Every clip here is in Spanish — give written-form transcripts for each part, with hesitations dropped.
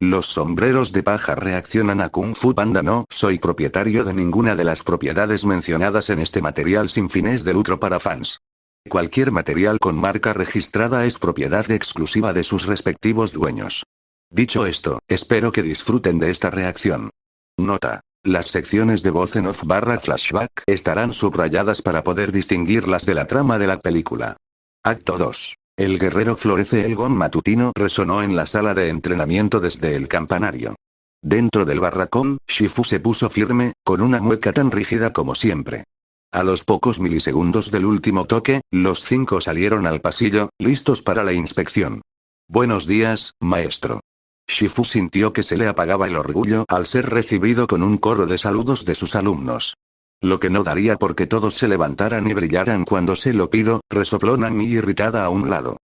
Los sombreros de paja reaccionan a Kung Fu Panda. No soy propietario de ninguna de las propiedades mencionadas en este material sin fines de lucro para fans. Cualquier material con marca registrada es propiedad exclusiva de sus respectivos dueños. Dicho esto, espero que disfruten de esta reacción. Nota. Las secciones de voz en off / flashback estarán subrayadas para poder distinguirlas de la trama de la película. Acto 2. El guerrero florece. El gong matutino resonó en la sala de entrenamiento desde el campanario. Dentro del barracón, Shifu se puso firme, con una mueca tan rígida como siempre. A los pocos milisegundos del último toque, los 5 salieron al pasillo, listos para la inspección. Buenos días, maestro. Shifu sintió que se le apagaba el orgullo al ser recibido con un coro de saludos de sus alumnos. Lo que no daría porque todos se levantaran y brillaran cuando se lo pido, resopló Nami irritada a un lado.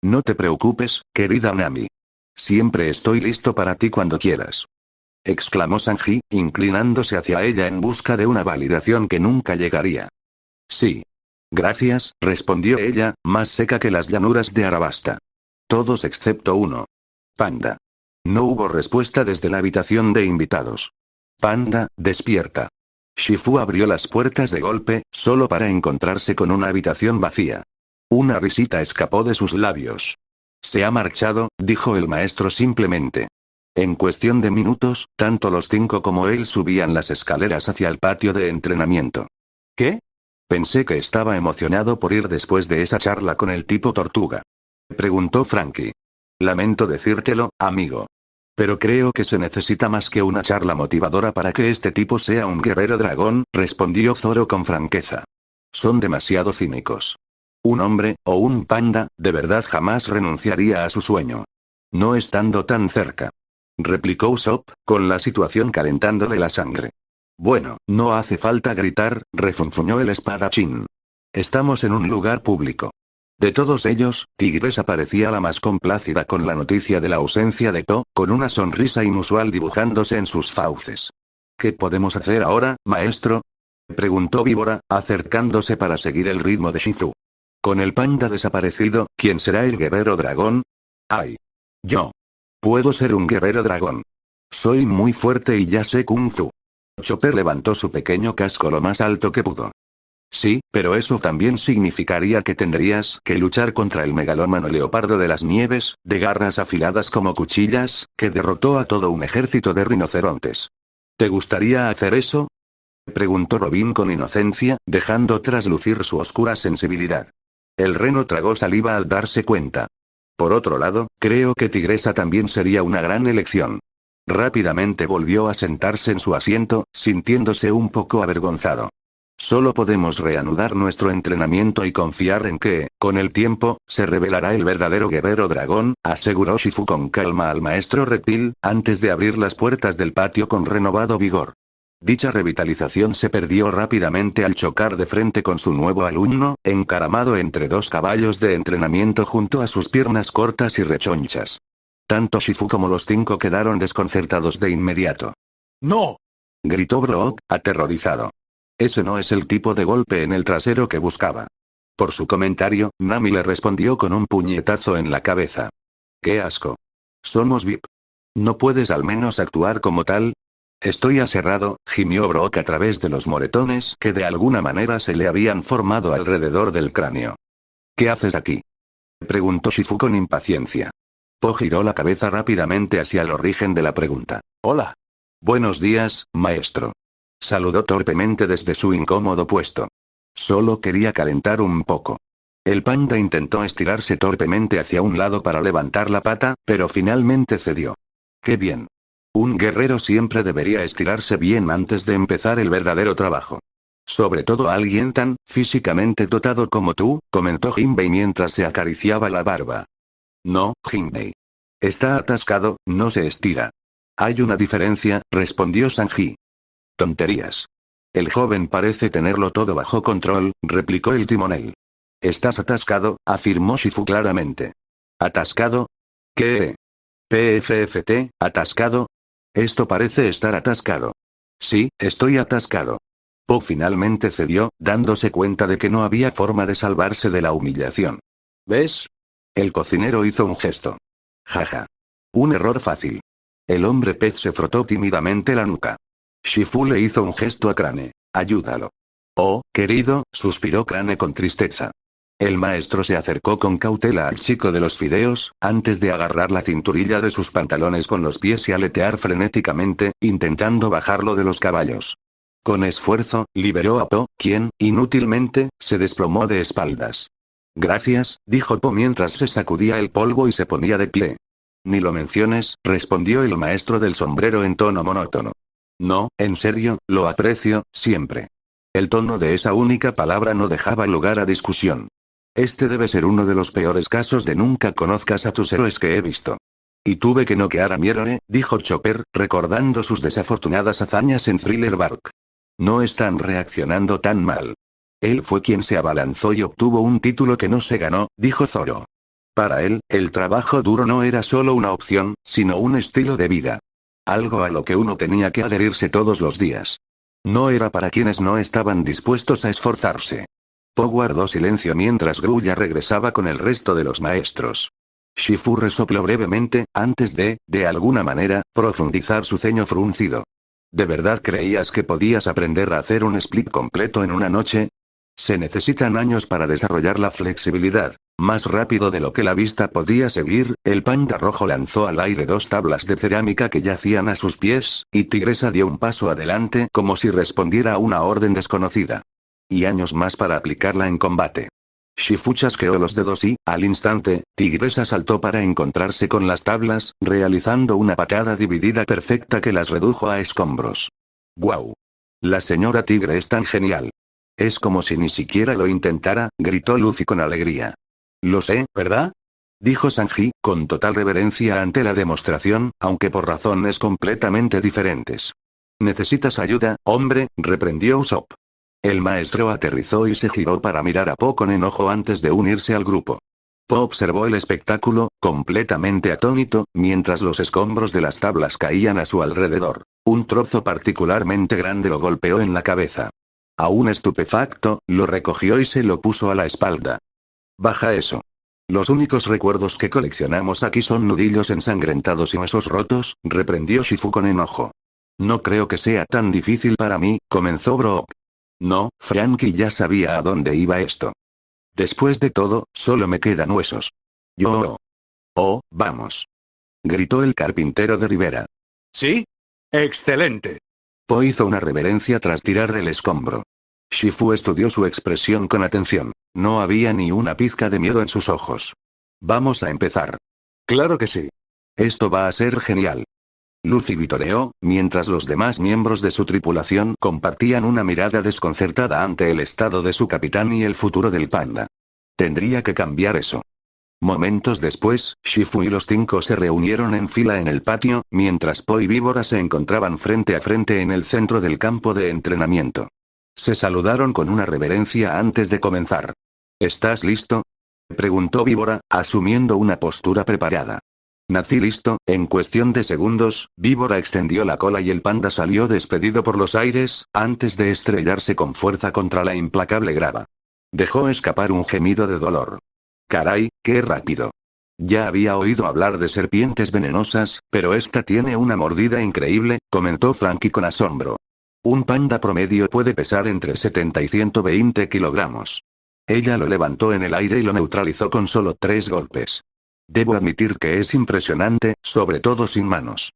No te preocupes, querida Nami. Siempre estoy listo para ti cuando quieras. Exclamó Sanji, inclinándose hacia ella en busca de una validación que nunca llegaría. Sí. Gracias, respondió ella, más seca que las llanuras de Arabasta. Todos excepto uno. Panda. No hubo respuesta desde la habitación de invitados. Panda, despierta. Shifu abrió las puertas de golpe, solo para encontrarse con una habitación vacía. Una risita escapó de sus labios. Se ha marchado, dijo el maestro simplemente. En cuestión de minutos, tanto los 5 como él subían las escaleras hacia el patio de entrenamiento. ¿Qué? Pensé que estaba emocionado por ir después de esa charla con el tipo tortuga. Preguntó Frankie. Lamento decírtelo, amigo. Pero creo que se necesita más que una charla motivadora para que este tipo sea un guerrero dragón, respondió Zoro con franqueza. Son demasiado cínicos. Un hombre, o un panda, de verdad jamás renunciaría a su sueño. No estando tan cerca. Replicó Usopp, con la situación calentándole la sangre. Bueno, no hace falta gritar, refunfuñó el espadachín. Estamos en un lugar público. De todos ellos, Tigresa parecía la más complácida con la noticia de la ausencia de To, con una sonrisa inusual dibujándose en sus fauces. ¿Qué podemos hacer ahora, maestro? Preguntó Víbora, acercándose para seguir el ritmo de Shifu. Con el panda desaparecido, ¿quién será el guerrero dragón? ¡Ay! Yo. Puedo ser un guerrero dragón. Soy muy fuerte y ya sé Kung Fu. Chopper levantó su pequeño casco lo más alto que pudo. Sí, pero eso también significaría que tendrías que luchar contra el megalómano leopardo de las nieves, de garras afiladas como cuchillas, que derrotó a todo un ejército de rinocerontes. ¿Te gustaría hacer eso? Preguntó Robin con inocencia, dejando traslucir su oscura sensibilidad. El reno tragó saliva al darse cuenta. Por otro lado, creo que Tigresa también sería una gran elección. Rápidamente volvió a sentarse en su asiento, sintiéndose un poco avergonzado. Solo podemos reanudar nuestro entrenamiento y confiar en que, con el tiempo, se revelará el verdadero guerrero dragón, aseguró Shifu con calma al maestro reptil, antes de abrir las puertas del patio con renovado vigor. Dicha revitalización se perdió rápidamente al chocar de frente con su nuevo alumno, encaramado entre 2 caballos de entrenamiento junto a sus piernas cortas y rechonchas. Tanto Shifu como los 5 quedaron desconcertados de inmediato. ¡No! Gritó Brook, aterrorizado. Ese no es el tipo de golpe en el trasero que buscaba. Por su comentario, Nami le respondió con un puñetazo en la cabeza. ¡Qué asco! Somos VIP. ¿No puedes al menos actuar como tal? Estoy aserrado, gimió Brook a través de los moretones que de alguna manera se le habían formado alrededor del cráneo. ¿Qué haces aquí? Preguntó Shifu con impaciencia. Po giró la cabeza rápidamente hacia el origen de la pregunta. Hola. Buenos días, maestro. Saludó torpemente desde su incómodo puesto. Solo quería calentar un poco. El panda intentó estirarse torpemente hacia un lado para levantar la pata, pero finalmente cedió. ¡Qué bien! Un guerrero siempre debería estirarse bien antes de empezar el verdadero trabajo. Sobre todo alguien tan físicamente dotado como tú, comentó Jinbei mientras se acariciaba la barba. No, Jinbei. Está atascado, no se estira. Hay una diferencia, respondió Sanji. Tonterías. El joven parece tenerlo todo bajo control, replicó el timonel. Estás atascado, afirmó Shifu claramente. ¿Atascado? ¿Qué? PFFT, ¿atascado? Esto parece estar atascado. Sí, estoy atascado. Po finalmente cedió, dándose cuenta de que no había forma de salvarse de la humillación. ¿Ves? El cocinero hizo un gesto. Jaja. Un error fácil. El hombre pez se frotó tímidamente la nuca. Shifu le hizo un gesto a Crane. Ayúdalo. Oh, querido, suspiró Crane con tristeza. El maestro se acercó con cautela al chico de los fideos, antes de agarrar la cinturilla de sus pantalones con los pies y aletear frenéticamente, intentando bajarlo de los caballos. Con esfuerzo, liberó a Po, quien, inútilmente, se desplomó de espaldas. Gracias, dijo Po mientras se sacudía el polvo y se ponía de pie. Ni lo menciones, respondió el maestro del sombrero en tono monótono. No, en serio, lo aprecio, siempre. El tono de esa única palabra no dejaba lugar a discusión. Este debe ser uno de los peores casos de nunca conozcas a tus héroes que he visto. Y tuve que noquear a mi héroe, dijo Chopper, recordando sus desafortunadas hazañas en Thriller Bark. No están reaccionando tan mal. Él fue quien se abalanzó y obtuvo un título que no se ganó, dijo Zoro. Para él, el trabajo duro no era solo una opción, sino un estilo de vida. Algo a lo que uno tenía que adherirse todos los días. No era para quienes no estaban dispuestos a esforzarse. Po guardó silencio mientras Grulla regresaba con el resto de los maestros. Shifu resopló brevemente, antes de alguna manera, profundizar su ceño fruncido. ¿De verdad creías que podías aprender a hacer un split completo en una noche? Se necesitan años para desarrollar la flexibilidad. Más rápido de lo que la vista podía seguir, el panda rojo lanzó al aire 2 tablas de cerámica que yacían a sus pies, y Tigresa dio un paso adelante como si respondiera a una orden desconocida. Y años más para aplicarla en combate. Shifu chasqueó los dedos y, al instante, Tigresa saltó para encontrarse con las tablas, realizando una patada dividida perfecta que las redujo a escombros. ¡Guau! La señora Tigre es tan genial. Es como si ni siquiera lo intentara, gritó Luffy con alegría. Lo sé, ¿verdad? Dijo Sanji, con total reverencia ante la demostración, aunque por razones completamente diferentes. ¿Necesitas ayuda, hombre?, reprendió Usopp. El maestro aterrizó y se giró para mirar a Po con enojo antes de unirse al grupo. Po observó el espectáculo, completamente atónito, mientras los escombros de las tablas caían a su alrededor. Un trozo particularmente grande lo golpeó en la cabeza. Aún estupefacto, lo recogió y se lo puso a la espalda. Baja eso. Los únicos recuerdos que coleccionamos aquí son nudillos ensangrentados y huesos rotos, reprendió Shifu con enojo. No creo que sea tan difícil para mí, comenzó Brook. No, Frankie ya sabía a dónde iba esto. Después de todo, solo me quedan huesos. Yo. Oh, vamos. Gritó el carpintero de Rivera. ¿Sí? Excelente. Po hizo una reverencia tras tirar del escombro. Shifu estudió su expresión con atención. No había ni una pizca de miedo en sus ojos. Vamos a empezar. Claro que sí. Esto va a ser genial. Luffy vitoreó, mientras los demás miembros de su tripulación compartían una mirada desconcertada ante el estado de su capitán y el futuro del panda. Tendría que cambiar eso. Momentos después, Shifu y los 5 se reunieron en fila en el patio, mientras Po y Víbora se encontraban frente a frente en el centro del campo de entrenamiento. Se saludaron con una reverencia antes de comenzar. ¿Estás listo?, preguntó Víbora, asumiendo una postura preparada. Nací listo. En cuestión de segundos, Víbora extendió la cola y el panda salió despedido por los aires, antes de estrellarse con fuerza contra la implacable grava. Dejó escapar un gemido de dolor. Caray, qué rápido. Ya había oído hablar de serpientes venenosas, pero esta tiene una mordida increíble, comentó Frankie con asombro. Un panda promedio puede pesar entre 70 y 120 kilogramos. Ella lo levantó en el aire y lo neutralizó con solo 3 golpes. Debo admitir que es impresionante, sobre todo sin manos.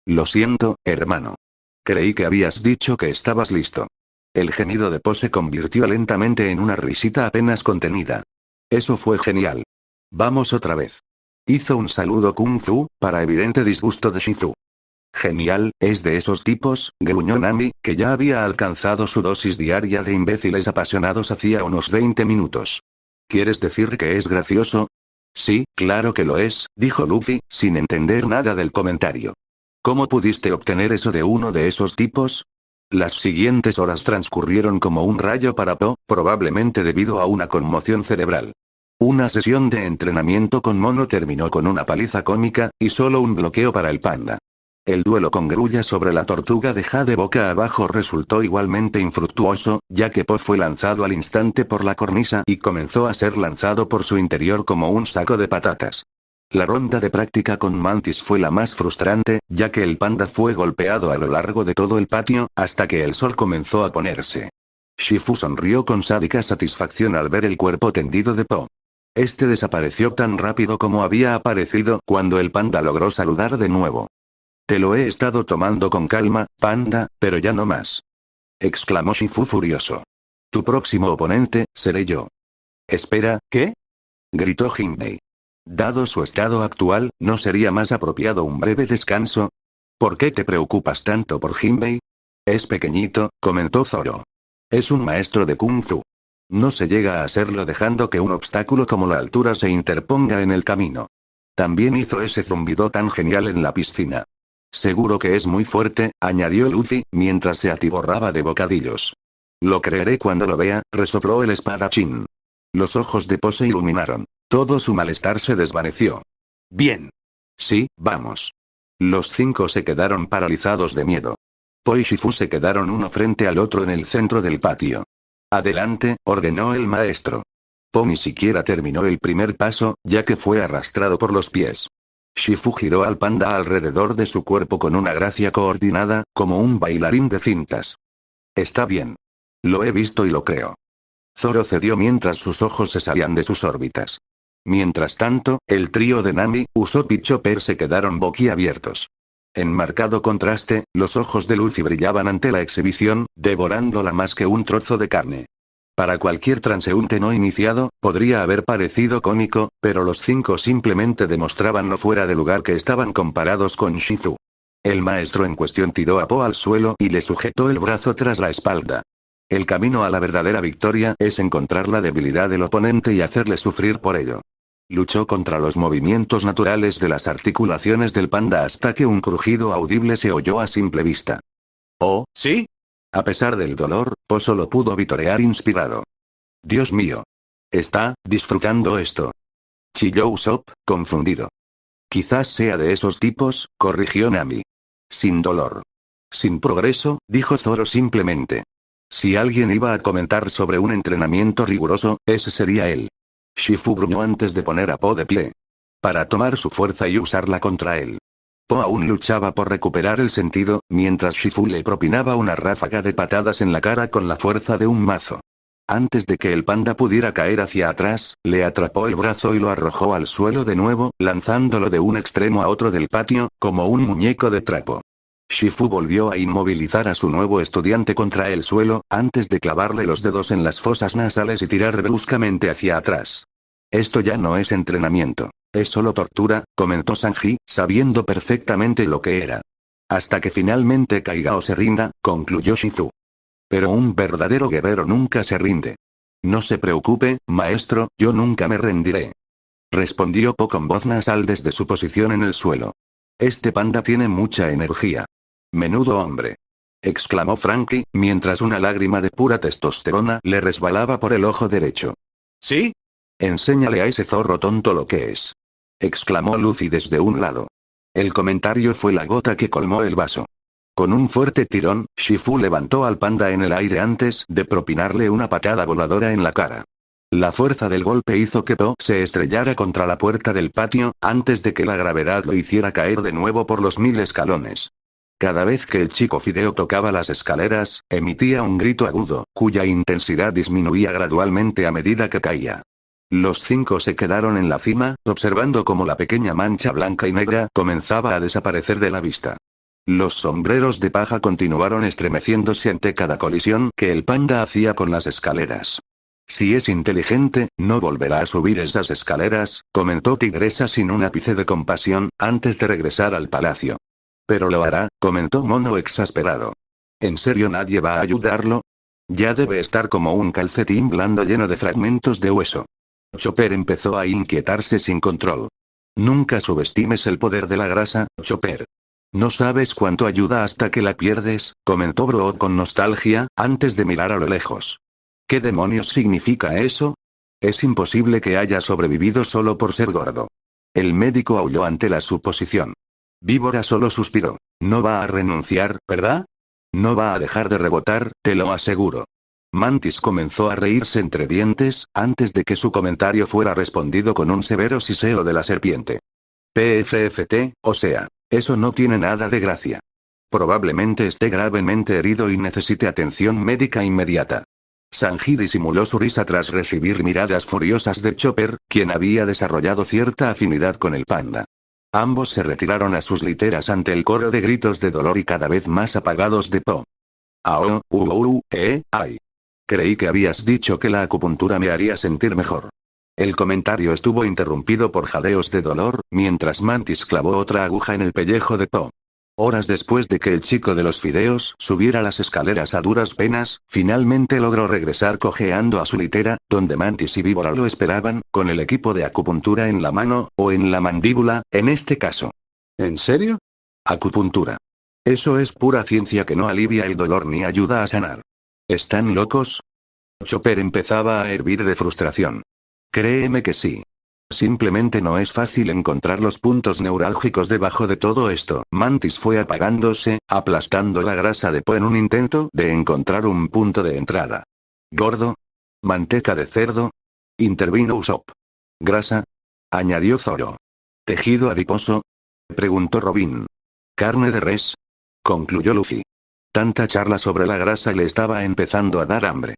Lo siento, hermano. Creí que habías dicho que estabas listo. El gemido de Po se convirtió lentamente en una risita apenas contenida. Eso fue genial. Vamos otra vez. Hizo un saludo kung fu, para evidente disgusto de Shifu. Genial, es de esos tipos, gruñó Nami, que ya había alcanzado su dosis diaria de imbéciles apasionados hacía unos 20 minutos. ¿Quieres decir que es gracioso? Sí, claro que lo es, dijo Luffy, sin entender nada del comentario. ¿Cómo pudiste obtener eso de uno de esos tipos? Las siguientes horas transcurrieron como un rayo para Po, probablemente debido a una conmoción cerebral. Una sesión de entrenamiento con Mono terminó con una paliza cómica, y solo un bloqueo para el panda. El duelo con Grulla sobre la tortuga de Jade boca abajo resultó igualmente infructuoso, ya que Po fue lanzado al instante por la cornisa y comenzó a ser lanzado por su interior como un saco de patatas. La ronda de práctica con Mantis fue la más frustrante, ya que el panda fue golpeado a lo largo de todo el patio, hasta que el sol comenzó a ponerse. Shifu sonrió con sádica satisfacción al ver el cuerpo tendido de Po. Este desapareció tan rápido como había aparecido cuando el panda logró saludar de nuevo. Te lo he estado tomando con calma, panda, pero ya no más. Exclamó Shifu furioso. Tu próximo oponente, seré yo. Espera, ¿qué? Gritó Jinbei. Dado su estado actual, ¿no sería más apropiado un breve descanso? ¿Por qué te preocupas tanto por Jinbei? Es pequeñito, comentó Zoro. Es un maestro de Kung Fu. No se llega a serlo dejando que un obstáculo como la altura se interponga en el camino. También hizo ese zumbido tan genial en la piscina. Seguro que es muy fuerte, añadió Luffy, mientras se atiborraba de bocadillos. Lo creeré cuando lo vea, resopló el espadachín. Los ojos de Po se iluminaron. Todo su malestar se desvaneció. Bien. Sí, vamos. Los 5 se quedaron paralizados de miedo. Po y Shifu se quedaron uno frente al otro en el centro del patio. Adelante, ordenó el maestro. Po ni siquiera terminó el primer paso, ya que fue arrastrado por los pies. Shifu giró al panda alrededor de su cuerpo con una gracia coordinada, como un bailarín de cintas. Está bien. Lo he visto y lo creo. Zoro cedió mientras sus ojos se salían de sus órbitas. Mientras tanto, el trío de Nami, Usopp y Chopper se quedaron boquiabiertos. En marcado contraste, los ojos de Luffy brillaban ante la exhibición, devorándola más que un trozo de carne. Para cualquier transeúnte no iniciado, podría haber parecido cómico, pero los 5 simplemente demostraban lo fuera de lugar que estaban comparados con Shifu. El maestro en cuestión tiró a Po al suelo y le sujetó el brazo tras la espalda. El camino a la verdadera victoria es encontrar la debilidad del oponente y hacerle sufrir por ello. Luchó contra los movimientos naturales de las articulaciones del panda hasta que un crujido audible se oyó a simple vista. ¿Oh, sí? A pesar del dolor, Po solo pudo vitorear inspirado. Dios mío. ¿Está disfrutando esto? Chilló Usopp, confundido. Quizás sea de esos tipos, corrigió Nami. Sin dolor. Sin progreso, dijo Zoro simplemente. Si alguien iba a comentar sobre un entrenamiento riguroso, ese sería él. Shifu gruñó antes de poner a Po de pie. Para tomar su fuerza y usarla contra él. Po aún luchaba por recuperar el sentido, mientras Shifu le propinaba una ráfaga de patadas en la cara con la fuerza de un mazo. Antes de que el panda pudiera caer hacia atrás, le atrapó el brazo y lo arrojó al suelo de nuevo, lanzándolo de un extremo a otro del patio, como un muñeco de trapo. Shifu volvió a inmovilizar a su nuevo estudiante contra el suelo, antes de clavarle los dedos en las fosas nasales y tirar bruscamente hacia atrás. Esto ya no es entrenamiento. Es solo tortura, comentó Sanji, sabiendo perfectamente lo que era. Hasta que finalmente caiga o se rinda, concluyó Shifu. Pero un verdadero guerrero nunca se rinde. No se preocupe, maestro, yo nunca me rendiré. Respondió Po con voz nasal desde su posición en el suelo. Este panda tiene mucha energía. Menudo hombre. Exclamó Frankie, mientras una lágrima de pura testosterona le resbalaba por el ojo derecho. ¿Sí? Enséñale a ese zorro tonto lo que es. Exclamó Luffy desde un lado. El comentario fue la gota que colmó el vaso. Con un fuerte tirón, Shifu levantó al panda en el aire antes de propinarle una patada voladora en la cara. La fuerza del golpe hizo que Po se estrellara contra la puerta del patio, antes de que la gravedad lo hiciera caer de nuevo por los 1000 escalones. Cada vez que el chico Fideo tocaba las escaleras, emitía un grito agudo, cuya intensidad disminuía gradualmente a medida que caía. Los 5 se quedaron en la cima, observando cómo la pequeña mancha blanca y negra comenzaba a desaparecer de la vista. Los sombreros de paja continuaron estremeciéndose ante cada colisión que el panda hacía con las escaleras. Si es inteligente, no volverá a subir esas escaleras, comentó Tigresa sin un ápice de compasión, antes de regresar al palacio. Pero lo hará, comentó Mono exasperado. ¿En serio nadie va a ayudarlo? Ya debe estar como un calcetín blando lleno de fragmentos de hueso. Chopper empezó a inquietarse sin control. Nunca subestimes el poder de la grasa, Chopper. No sabes cuánto ayuda hasta que la pierdes, comentó Brood con nostalgia, antes de mirar a lo lejos. ¿Qué demonios significa eso? Es imposible que haya sobrevivido solo por ser gordo. El médico aulló ante la suposición. Víbora solo suspiró. No va a renunciar, ¿verdad? No va a dejar de rebotar, te lo aseguro. Mantis comenzó a reírse entre dientes, antes de que su comentario fuera respondido con un severo siseo de la serpiente. PFFT, o sea, eso no tiene nada de gracia. Probablemente esté gravemente herido y necesite atención médica inmediata. Sanji disimuló su risa tras recibir miradas furiosas de Chopper, quien había desarrollado cierta afinidad con el panda. Ambos se retiraron a sus literas ante el coro de gritos de dolor y cada vez más apagados de Po. Ao, ay. Creí que habías dicho que la acupuntura me haría sentir mejor. El comentario estuvo interrumpido por jadeos de dolor, mientras Mantis clavó otra aguja en el pellejo de Po. Horas después de que el chico de los fideos subiera las escaleras a duras penas, finalmente logró regresar cojeando a su litera, donde Mantis y Víbora lo esperaban, con el equipo de acupuntura en la mano, o en la mandíbula, en este caso. ¿En serio? Acupuntura. Eso es pura ciencia que no alivia el dolor ni ayuda a sanar. ¿Están locos? Chopper empezaba a hervir de frustración. Créeme que sí. Simplemente no es fácil encontrar los puntos neurálgicos debajo de todo esto. Mantis fue apagándose, aplastando la grasa de Po en un intento de encontrar un punto de entrada. ¿Gordo? ¿Manteca de cerdo? Intervino Usopp. ¿Grasa? Añadió Zoro. ¿Tejido adiposo? Preguntó Robin. ¿Carne de res? Concluyó Luffy. Tanta charla sobre la grasa le estaba empezando a dar hambre.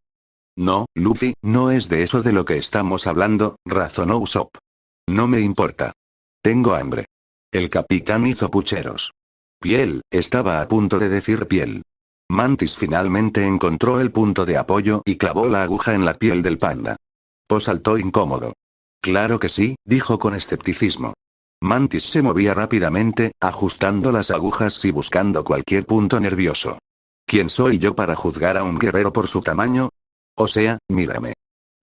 No, Luffy, no es de eso de lo que estamos hablando, razonó Usopp. No me importa. Tengo hambre. El capitán hizo pucheros. Piel, estaba a punto de decir piel. Mantis finalmente encontró el punto de apoyo y clavó la aguja en la piel del panda. Po saltó incómodo. Claro que sí, dijo con escepticismo. Mantis se movía rápidamente, ajustando las agujas y buscando cualquier punto nervioso. ¿Quién soy yo para juzgar a un guerrero por su tamaño? O sea, mírame.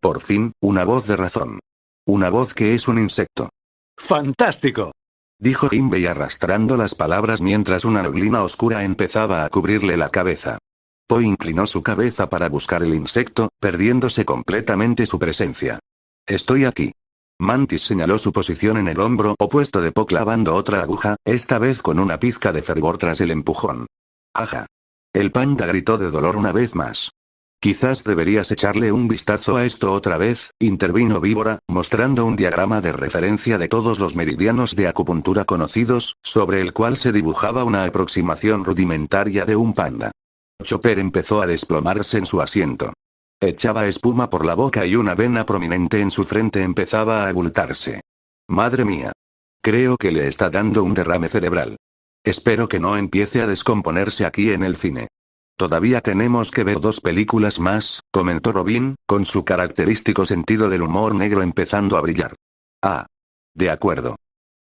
Por fin, una voz de razón. Una voz que es un insecto. ¡Fantástico!, dijo Jinbei arrastrando las palabras mientras una neblina oscura empezaba a cubrirle la cabeza. Po inclinó su cabeza para buscar el insecto, perdiéndose completamente su presencia. Estoy aquí. Mantis señaló su posición en el hombro opuesto de Po clavando otra aguja, esta vez con una pizca de fervor tras el empujón. ¡Aja! El panda gritó de dolor una vez más. Quizás deberías echarle un vistazo a esto otra vez, intervino Víbora, mostrando un diagrama de referencia de todos los meridianos de acupuntura conocidos, sobre el cual se dibujaba una aproximación rudimentaria de un panda. Chopper empezó a desplomarse en su asiento. Echaba espuma por la boca y una vena prominente en su frente empezaba a abultarse. Madre mía. Creo que le está dando un derrame cerebral. Espero que no empiece a descomponerse aquí en el cine. Todavía tenemos que ver 2 películas más, comentó Robin, con su característico sentido del humor negro empezando a brillar. Ah. De acuerdo.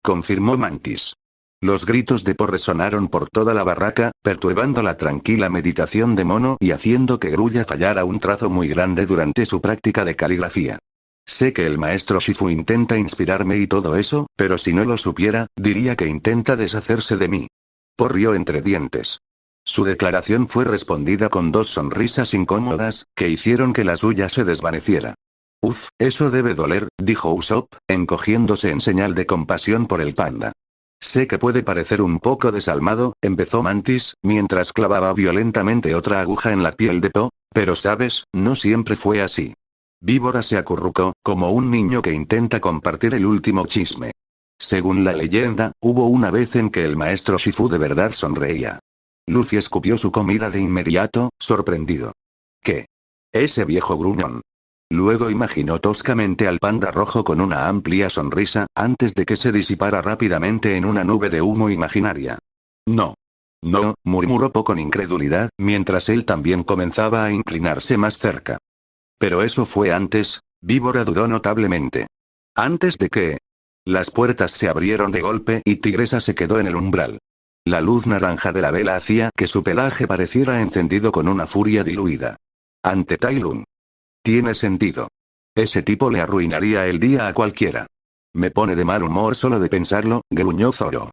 Confirmó Mantis. Los gritos de Po resonaron por toda la barraca, perturbando la tranquila meditación de Mono y haciendo que Grulla fallara un trazo muy grande durante su práctica de caligrafía. Sé que el maestro Shifu intenta inspirarme y todo eso, pero si no lo supiera, diría que intenta deshacerse de mí. Po rió entre dientes. Su declaración fue respondida con 2 sonrisas incómodas, que hicieron que la suya se desvaneciera. Uf, eso debe doler, dijo Usopp, encogiéndose en señal de compasión por el panda. Sé que puede parecer un poco desalmado, empezó Mantis, mientras clavaba violentamente otra aguja en la piel de Po, pero sabes, no siempre fue así. Víbora se acurrucó, como un niño que intenta compartir el último chisme. Según la leyenda, hubo una vez en que el maestro Shifu de verdad sonreía. Luffy escupió su comida de inmediato, sorprendido. ¿Qué? Ese viejo gruñón. Luego imaginó toscamente al panda rojo con una amplia sonrisa, antes de que se disipara rápidamente en una nube de humo imaginaria. No. No, murmuró Po con incredulidad, mientras él también comenzaba a inclinarse más cerca. Pero eso fue antes, Víbora dudó notablemente. ¿Antes de qué? Las puertas se abrieron de golpe y Tigresa se quedó en el umbral. La luz naranja de la vela hacía que su pelaje pareciera encendido con una furia diluida. Ante Tai Lung. Tiene sentido. Ese tipo le arruinaría el día a cualquiera. Me pone de mal humor solo de pensarlo, gruñó Zoro.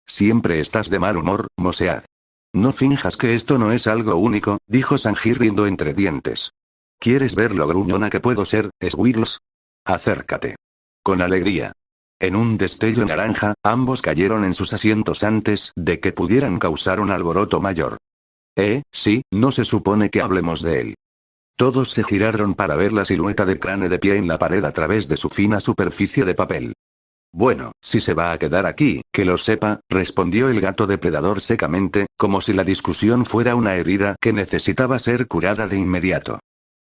Siempre estás de mal humor, Mosead. No finjas que esto no es algo único, dijo Sanji riendo entre dientes. ¿Quieres ver lo gruñona que puedo ser, Squirrels? Acércate. Con alegría. En un destello naranja, ambos cayeron en sus asientos antes de que pudieran causar un alboroto mayor. Sí, no se supone que hablemos de él. Todos se giraron para ver la silueta de Crane de pie en la pared a través de su fina superficie de papel. Bueno, si se va a quedar aquí, que lo sepa, respondió el gato depredador secamente, como si la discusión fuera una herida que necesitaba ser curada de inmediato.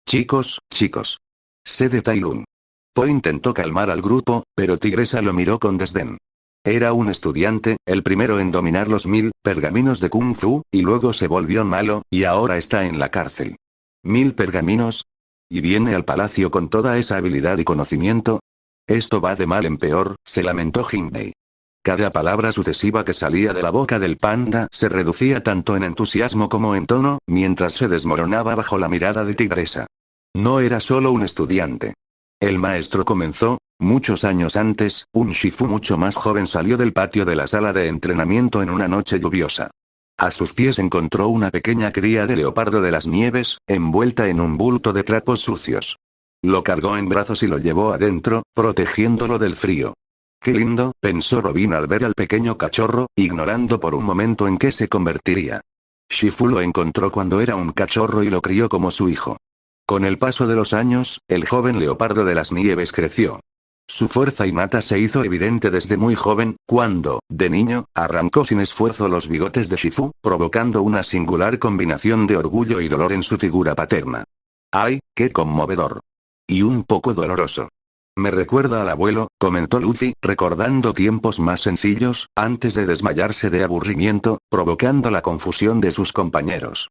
Chicos, chicos. Sé de Tai Lung. Po intentó calmar al grupo, pero Tigresa lo miró con desdén. Era un estudiante, el primero en dominar los 1000 pergaminos de Kung Fu, y luego se volvió malo, y ahora está en la cárcel. ¿1000 pergaminos? ¿Y viene al palacio con toda esa habilidad y conocimiento? Esto va de mal en peor, se lamentó Jinbei. Cada palabra sucesiva que salía de la boca del panda se reducía tanto en entusiasmo como en tono, mientras se desmoronaba bajo la mirada de Tigresa. No era solo un estudiante. El maestro comenzó, muchos años antes, un Shifu mucho más joven salió del patio de la sala de entrenamiento en una noche lluviosa. A sus pies encontró una pequeña cría de leopardo de las nieves, envuelta en un bulto de trapos sucios. Lo cargó en brazos y lo llevó adentro, protegiéndolo del frío. Qué lindo, pensó Robin al ver al pequeño cachorro, ignorando por un momento en qué se convertiría. Shifu lo encontró cuando era un cachorro y lo crió como su hijo. Con el paso de los años, el joven leopardo de las nieves creció. Su fuerza innata se hizo evidente desde muy joven, cuando, de niño, arrancó sin esfuerzo los bigotes de Shifu, provocando una singular combinación de orgullo y dolor en su figura paterna. ¡Ay, qué conmovedor! Y un poco doloroso. Me recuerda al abuelo, comentó Luffy, recordando tiempos más sencillos, antes de desmayarse de aburrimiento, provocando la confusión de sus compañeros.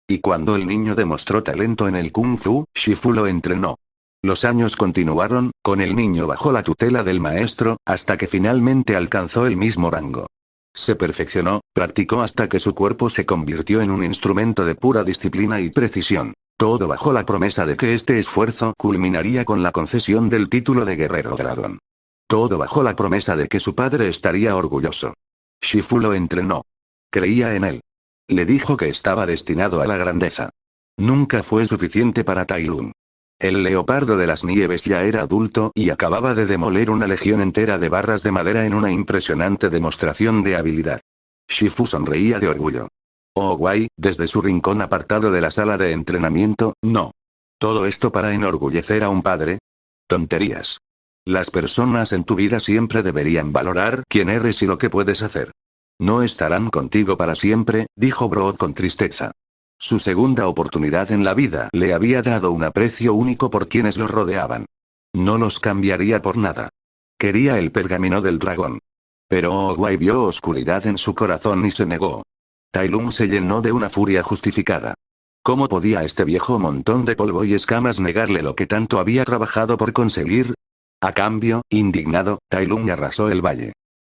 Y cuando el niño demostró talento en el Kung Fu, Shifu lo entrenó. Los años continuaron, con el niño bajo la tutela del maestro, hasta que finalmente alcanzó el mismo rango. Se perfeccionó, practicó hasta que su cuerpo se convirtió en un instrumento de pura disciplina y precisión. Todo bajo la promesa de que este esfuerzo culminaría con la concesión del título de Guerrero Dragón. Todo bajo la promesa de que su padre estaría orgulloso. Shifu lo entrenó. Creía en él. Le dijo que estaba destinado a la grandeza. Nunca fue suficiente para Tai Lung. El leopardo de las nieves ya era adulto y acababa de demoler una legión entera de barras de madera en una impresionante demostración de habilidad. Shifu sonreía de orgullo. Oh guay, desde su rincón apartado de la sala de entrenamiento, no. ¿Todo esto para enorgullecer a un padre? Tonterías. Las personas en tu vida siempre deberían valorar quién eres y lo que puedes hacer. No estarán contigo para siempre, dijo Brood con tristeza. Su segunda oportunidad en la vida le había dado un aprecio único por quienes lo rodeaban. No los cambiaría por nada. Quería el pergamino del dragón. Pero Owai vio oscuridad en su corazón y se negó. Tai Lung se llenó de una furia justificada. ¿Cómo podía este viejo montón de polvo y escamas negarle lo que tanto había trabajado por conseguir? A cambio, indignado, Tai Lung arrasó el valle.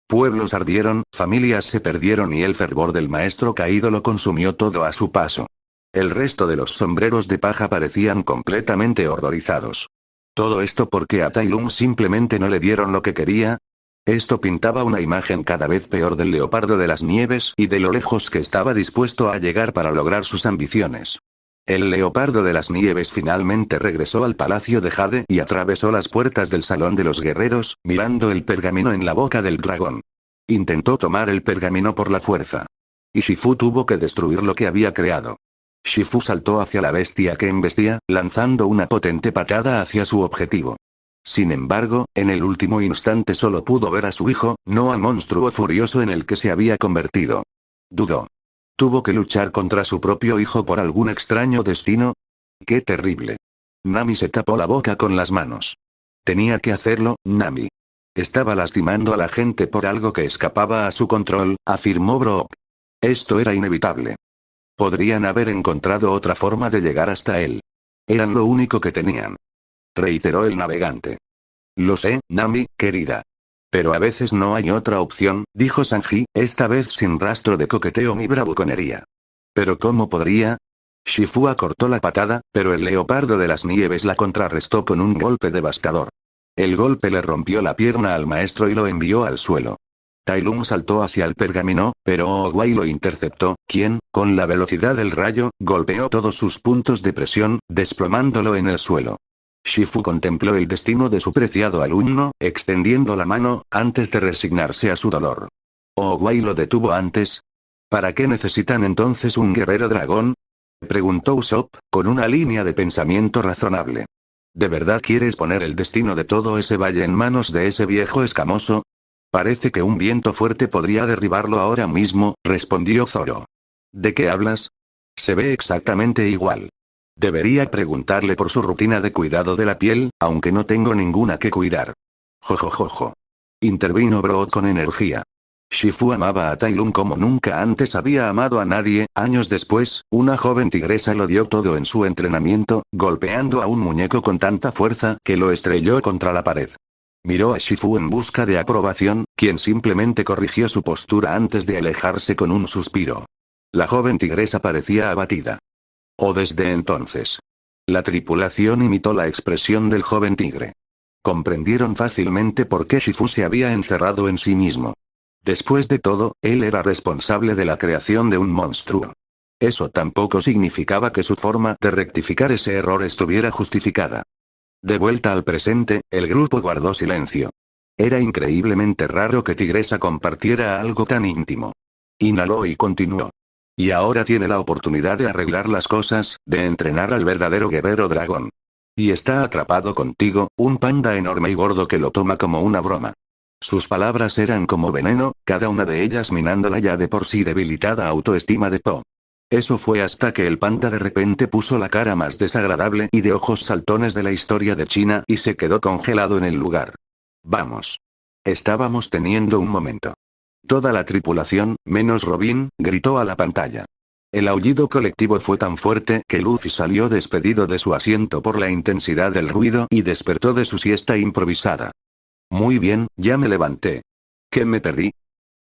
Pueblos ardieron, familias se perdieron y el fervor del maestro caído lo consumió todo a su paso. El resto de los sombreros de paja parecían completamente horrorizados. ¿Todo esto porque a Tai Lung simplemente no le dieron lo que quería? Esto pintaba una imagen cada vez peor del leopardo de las nieves y de lo lejos que estaba dispuesto a llegar para lograr sus ambiciones. El leopardo de las nieves finalmente regresó al palacio de Jade y atravesó las puertas del salón de los guerreros, mirando el pergamino en la boca del dragón. Intentó tomar el pergamino por la fuerza. Y Shifu tuvo que destruir lo que había creado. Shifu saltó hacia la bestia que embestía, lanzando una potente patada hacia su objetivo. Sin embargo, en el último instante solo pudo ver a su hijo, no al monstruo furioso en el que se había convertido. Dudó. ¿Tuvo que luchar contra su propio hijo por algún extraño destino? ¡Qué terrible! Nami se tapó la boca con las manos. Tenía que hacerlo, Nami. Estaba lastimando a la gente por algo que escapaba a su control, afirmó Brook. Esto era inevitable. Podrían haber encontrado otra forma de llegar hasta él. Eran lo único que tenían. Reiteró el navegante. Lo sé, Nami, querida. Pero a veces no hay otra opción, dijo Sanji, esta vez sin rastro de coqueteo ni bravuconería. ¿Pero cómo podría? Shifu acortó la patada, pero el leopardo de las nieves la contrarrestó con un golpe devastador. El golpe le rompió la pierna al maestro y lo envió al suelo. Tai Lung saltó hacia el pergamino, pero Owai lo interceptó, quien, con la velocidad del rayo, golpeó todos sus puntos de presión, desplomándolo en el suelo. Shifu contempló el destino de su preciado alumno, extendiendo la mano, antes de resignarse a su dolor. ¿Owai lo detuvo antes? ¿Para qué necesitan entonces un guerrero dragón? Preguntó Usopp, con una línea de pensamiento razonable. ¿De verdad quieres poner el destino de todo ese valle en manos de ese viejo escamoso? Parece que un viento fuerte podría derribarlo ahora mismo, respondió Zoro. ¿De qué hablas? Se ve exactamente igual. Debería preguntarle por su rutina de cuidado de la piel, aunque no tengo ninguna que cuidar. Jojojojo. Intervino Brood con energía. Shifu amaba a Tai Lung como nunca antes había amado a nadie. Años después, una joven tigresa lo dio todo en su entrenamiento, golpeando a un muñeco con tanta fuerza que lo estrelló contra la pared. Miró a Shifu en busca de aprobación, quien simplemente corrigió su postura antes de alejarse con un suspiro. La joven tigresa parecía abatida. Desde entonces. La tripulación imitó la expresión del joven tigre. Comprendieron fácilmente por qué Shifu se había encerrado en sí mismo. Después de todo, él era responsable de la creación de un monstruo. Eso tampoco significaba que su forma de rectificar ese error estuviera justificada. De vuelta al presente, el grupo guardó silencio. Era increíblemente raro que Tigresa compartiera algo tan íntimo. Inhaló y continuó. Y ahora tiene la oportunidad de arreglar las cosas, de entrenar al verdadero guerrero dragón. Y está atrapado contigo, un panda enorme y gordo que lo toma como una broma. Sus palabras eran como veneno, cada una de ellas minando la ya de por sí debilitada autoestima de Po. Eso fue hasta que el panda de repente puso la cara más desagradable y de ojos saltones de la historia de China y se quedó congelado en el lugar. Vamos. Estábamos teniendo un momento. Toda la tripulación, menos Robin, gritó a la pantalla. El aullido colectivo fue tan fuerte que Luffy salió despedido de su asiento por la intensidad del ruido y despertó de su siesta improvisada. Muy bien, ya me levanté. ¿Qué me perdí?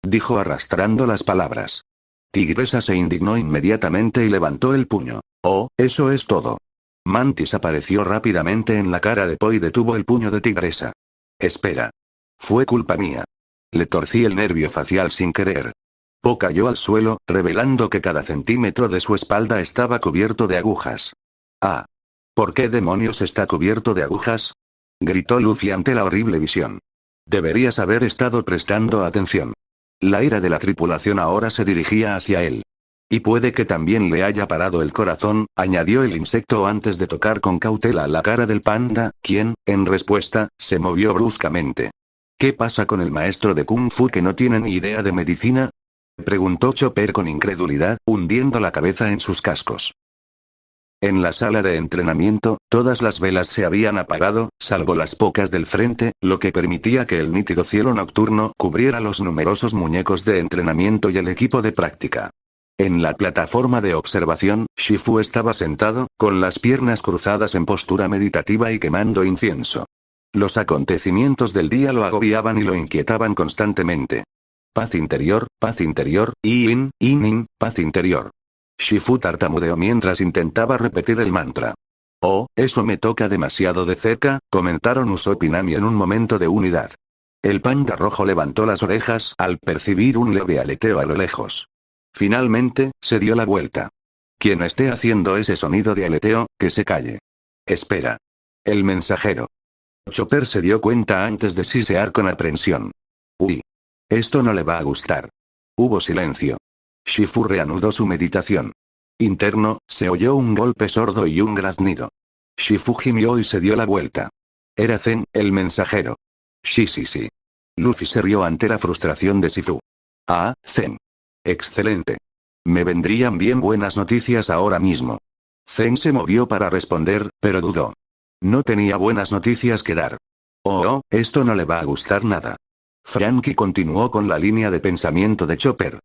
Dijo arrastrando las palabras. Tigresa se indignó inmediatamente y levantó el puño. Oh, eso es todo. Mantis apareció rápidamente en la cara de Po y detuvo el puño de Tigresa. Espera. Fue culpa mía. Le torcí el nervio facial sin querer. Po cayó al suelo, revelando que cada centímetro de su espalda estaba cubierto de agujas. Ah. ¿Por qué demonios está cubierto de agujas? Gritó Luffy ante la horrible visión. Deberías haber estado prestando atención. La ira de la tripulación ahora se dirigía hacia él. Y puede que también le haya parado el corazón, añadió el insecto antes de tocar con cautela la cara del panda, quien, en respuesta, se movió bruscamente. ¿Qué pasa con el maestro de Kung Fu que no tiene ni idea de medicina? Preguntó Chopper con incredulidad, hundiendo la cabeza en sus cascos. En la sala de entrenamiento, todas las velas se habían apagado, salvo las pocas del frente, lo que permitía que el nítido cielo nocturno cubriera los numerosos muñecos de entrenamiento y el equipo de práctica. En la plataforma de observación, Shifu estaba sentado, con las piernas cruzadas en postura meditativa y quemando incienso. Los acontecimientos del día lo agobiaban y lo inquietaban constantemente. Paz interior, in, paz interior. Shifu tartamudeó mientras intentaba repetir el mantra. Oh, eso me toca demasiado de cerca, comentaron Usopp y Nami en un momento de unidad. El panda rojo levantó las orejas al percibir un leve aleteo a lo lejos. Finalmente, se dio la vuelta. Quien esté haciendo ese sonido de aleteo, que se calle. Espera. El mensajero. Chopper se dio cuenta antes de sisear con aprensión. Uy. Esto no le va a gustar. Hubo silencio. Shifu reanudó su meditación. Interno, se oyó un golpe sordo y un graznido. Shifu gimió y se dio la vuelta. Era Zen, el mensajero. Sí. Luffy se rió ante la frustración de Shifu. Ah, Zen. Excelente. Me vendrían bien buenas noticias ahora mismo. Zen se movió para responder, pero dudó. No tenía buenas noticias que dar. Oh, esto no le va a gustar nada. Franky continuó con la línea de pensamiento de Chopper.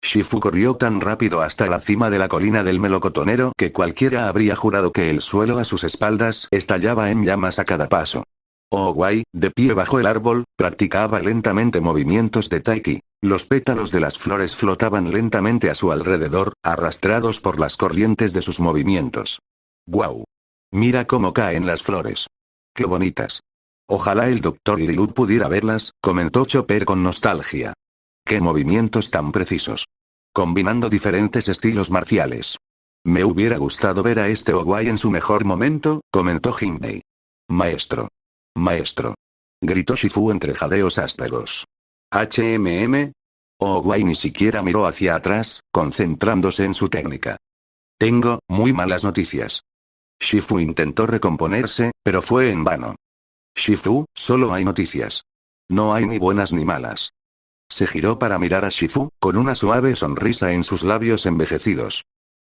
Shifu corrió tan rápido hasta la cima de la colina del melocotonero que cualquiera habría jurado que el suelo a sus espaldas estallaba en llamas a cada paso. Owai, de pie bajo el árbol, practicaba lentamente movimientos de taiki. Los pétalos de las flores flotaban lentamente a su alrededor, arrastrados por las corrientes de sus movimientos. ¡Guau! Mira cómo caen las flores. ¡Qué bonitas! Ojalá el Dr. Irilud pudiera verlas, comentó Chopper con nostalgia. ¡Qué movimientos tan precisos! Combinando diferentes estilos marciales. Me hubiera gustado ver a este Owai en su mejor momento, comentó Jinbei. Maestro. Gritó Shifu entre jadeos ásperos. Owai ni siquiera miró hacia atrás, concentrándose en su técnica. Tengo muy malas noticias. Shifu intentó recomponerse, pero fue en vano. Shifu, solo hay noticias. No hay ni buenas ni malas. Se giró para mirar a Shifu, con una suave sonrisa en sus labios envejecidos.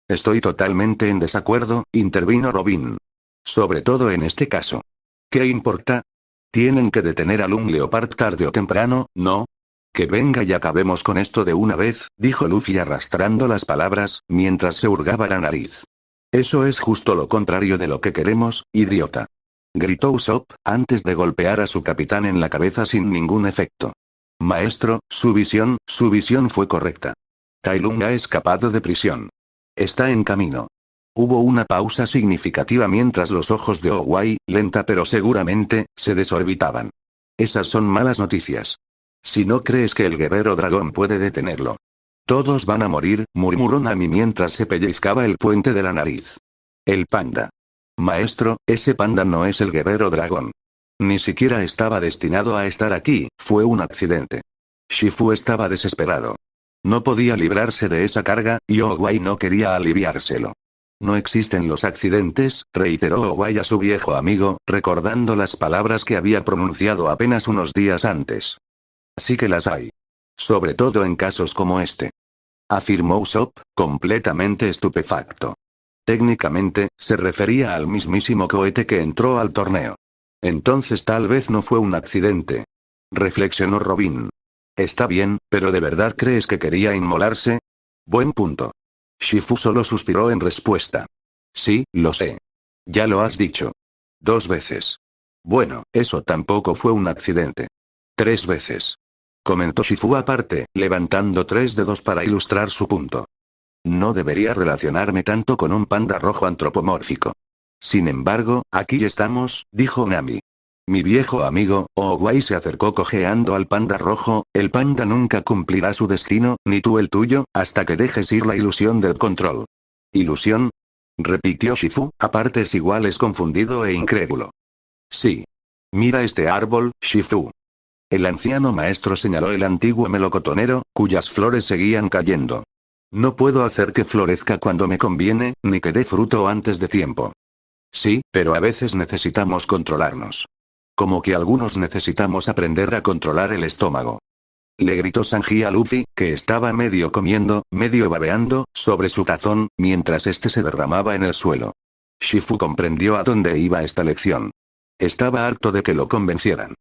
Estoy totalmente en desacuerdo, intervino Robin. Sobre todo en este caso. ¿Qué importa? Tienen que detener a Lung Leopard tarde o temprano, ¿no? Que venga y acabemos con esto de una vez, dijo Luffy arrastrando las palabras, mientras se hurgaba la nariz. Eso es justo lo contrario de lo que queremos, idiota. Gritó Usopp, antes de golpear a su capitán en la cabeza sin ningún efecto. Maestro, su visión fue correcta. Tai Lung ha escapado de prisión. Está en camino. Hubo una pausa significativa mientras los ojos de Owai, lenta pero seguramente, se desorbitaban. Esas son malas noticias. Si no crees que el guerrero dragón puede detenerlo. Todos van a morir, murmuró Nami mientras se pellizcaba el puente de la nariz. El panda. Maestro, ese panda no es el guerrero dragón. Ni siquiera estaba destinado a estar aquí, fue un accidente. Shifu estaba desesperado. No podía librarse de esa carga, y Owai no quería aliviárselo. No existen los accidentes, reiteró Owai a su viejo amigo, recordando las palabras que había pronunciado apenas unos días antes. Sí que las hay. Sobre todo en casos como este. Afirmó Usopp, completamente estupefacto. Técnicamente, se refería al mismísimo cohete que entró al torneo. Entonces tal vez no fue un accidente. Reflexionó Robin. Está bien, pero ¿de verdad crees que quería inmolarse? Buen punto. Shifu solo suspiró en respuesta. Sí, lo sé. Ya lo has dicho. 2 veces. Bueno, eso tampoco fue un accidente. 3 veces. Comentó Shifu aparte, levantando 3 dedos para ilustrar su punto. No debería relacionarme tanto con un panda rojo antropomórfico. Sin embargo, aquí estamos, dijo Nami. Mi viejo amigo, Owai se acercó cojeando al panda rojo, el panda nunca cumplirá su destino, ni tú el tuyo, hasta que dejes ir la ilusión del control. ¿Ilusión? Repitió Shifu, a partes iguales confundido e incrédulo. Sí. Mira este árbol, Shifu. El anciano maestro señaló el antiguo melocotonero, cuyas flores seguían cayendo. No puedo hacer que florezca cuando me conviene, ni que dé fruto antes de tiempo. Sí, pero a veces necesitamos controlarnos. Como que algunos necesitamos aprender a controlar el estómago. Le gritó Sanji a Luffy, que estaba medio comiendo, medio babeando, sobre su tazón, mientras este se derramaba en el suelo. Shifu comprendió a dónde iba esta lección. Estaba harto de que lo convencieran.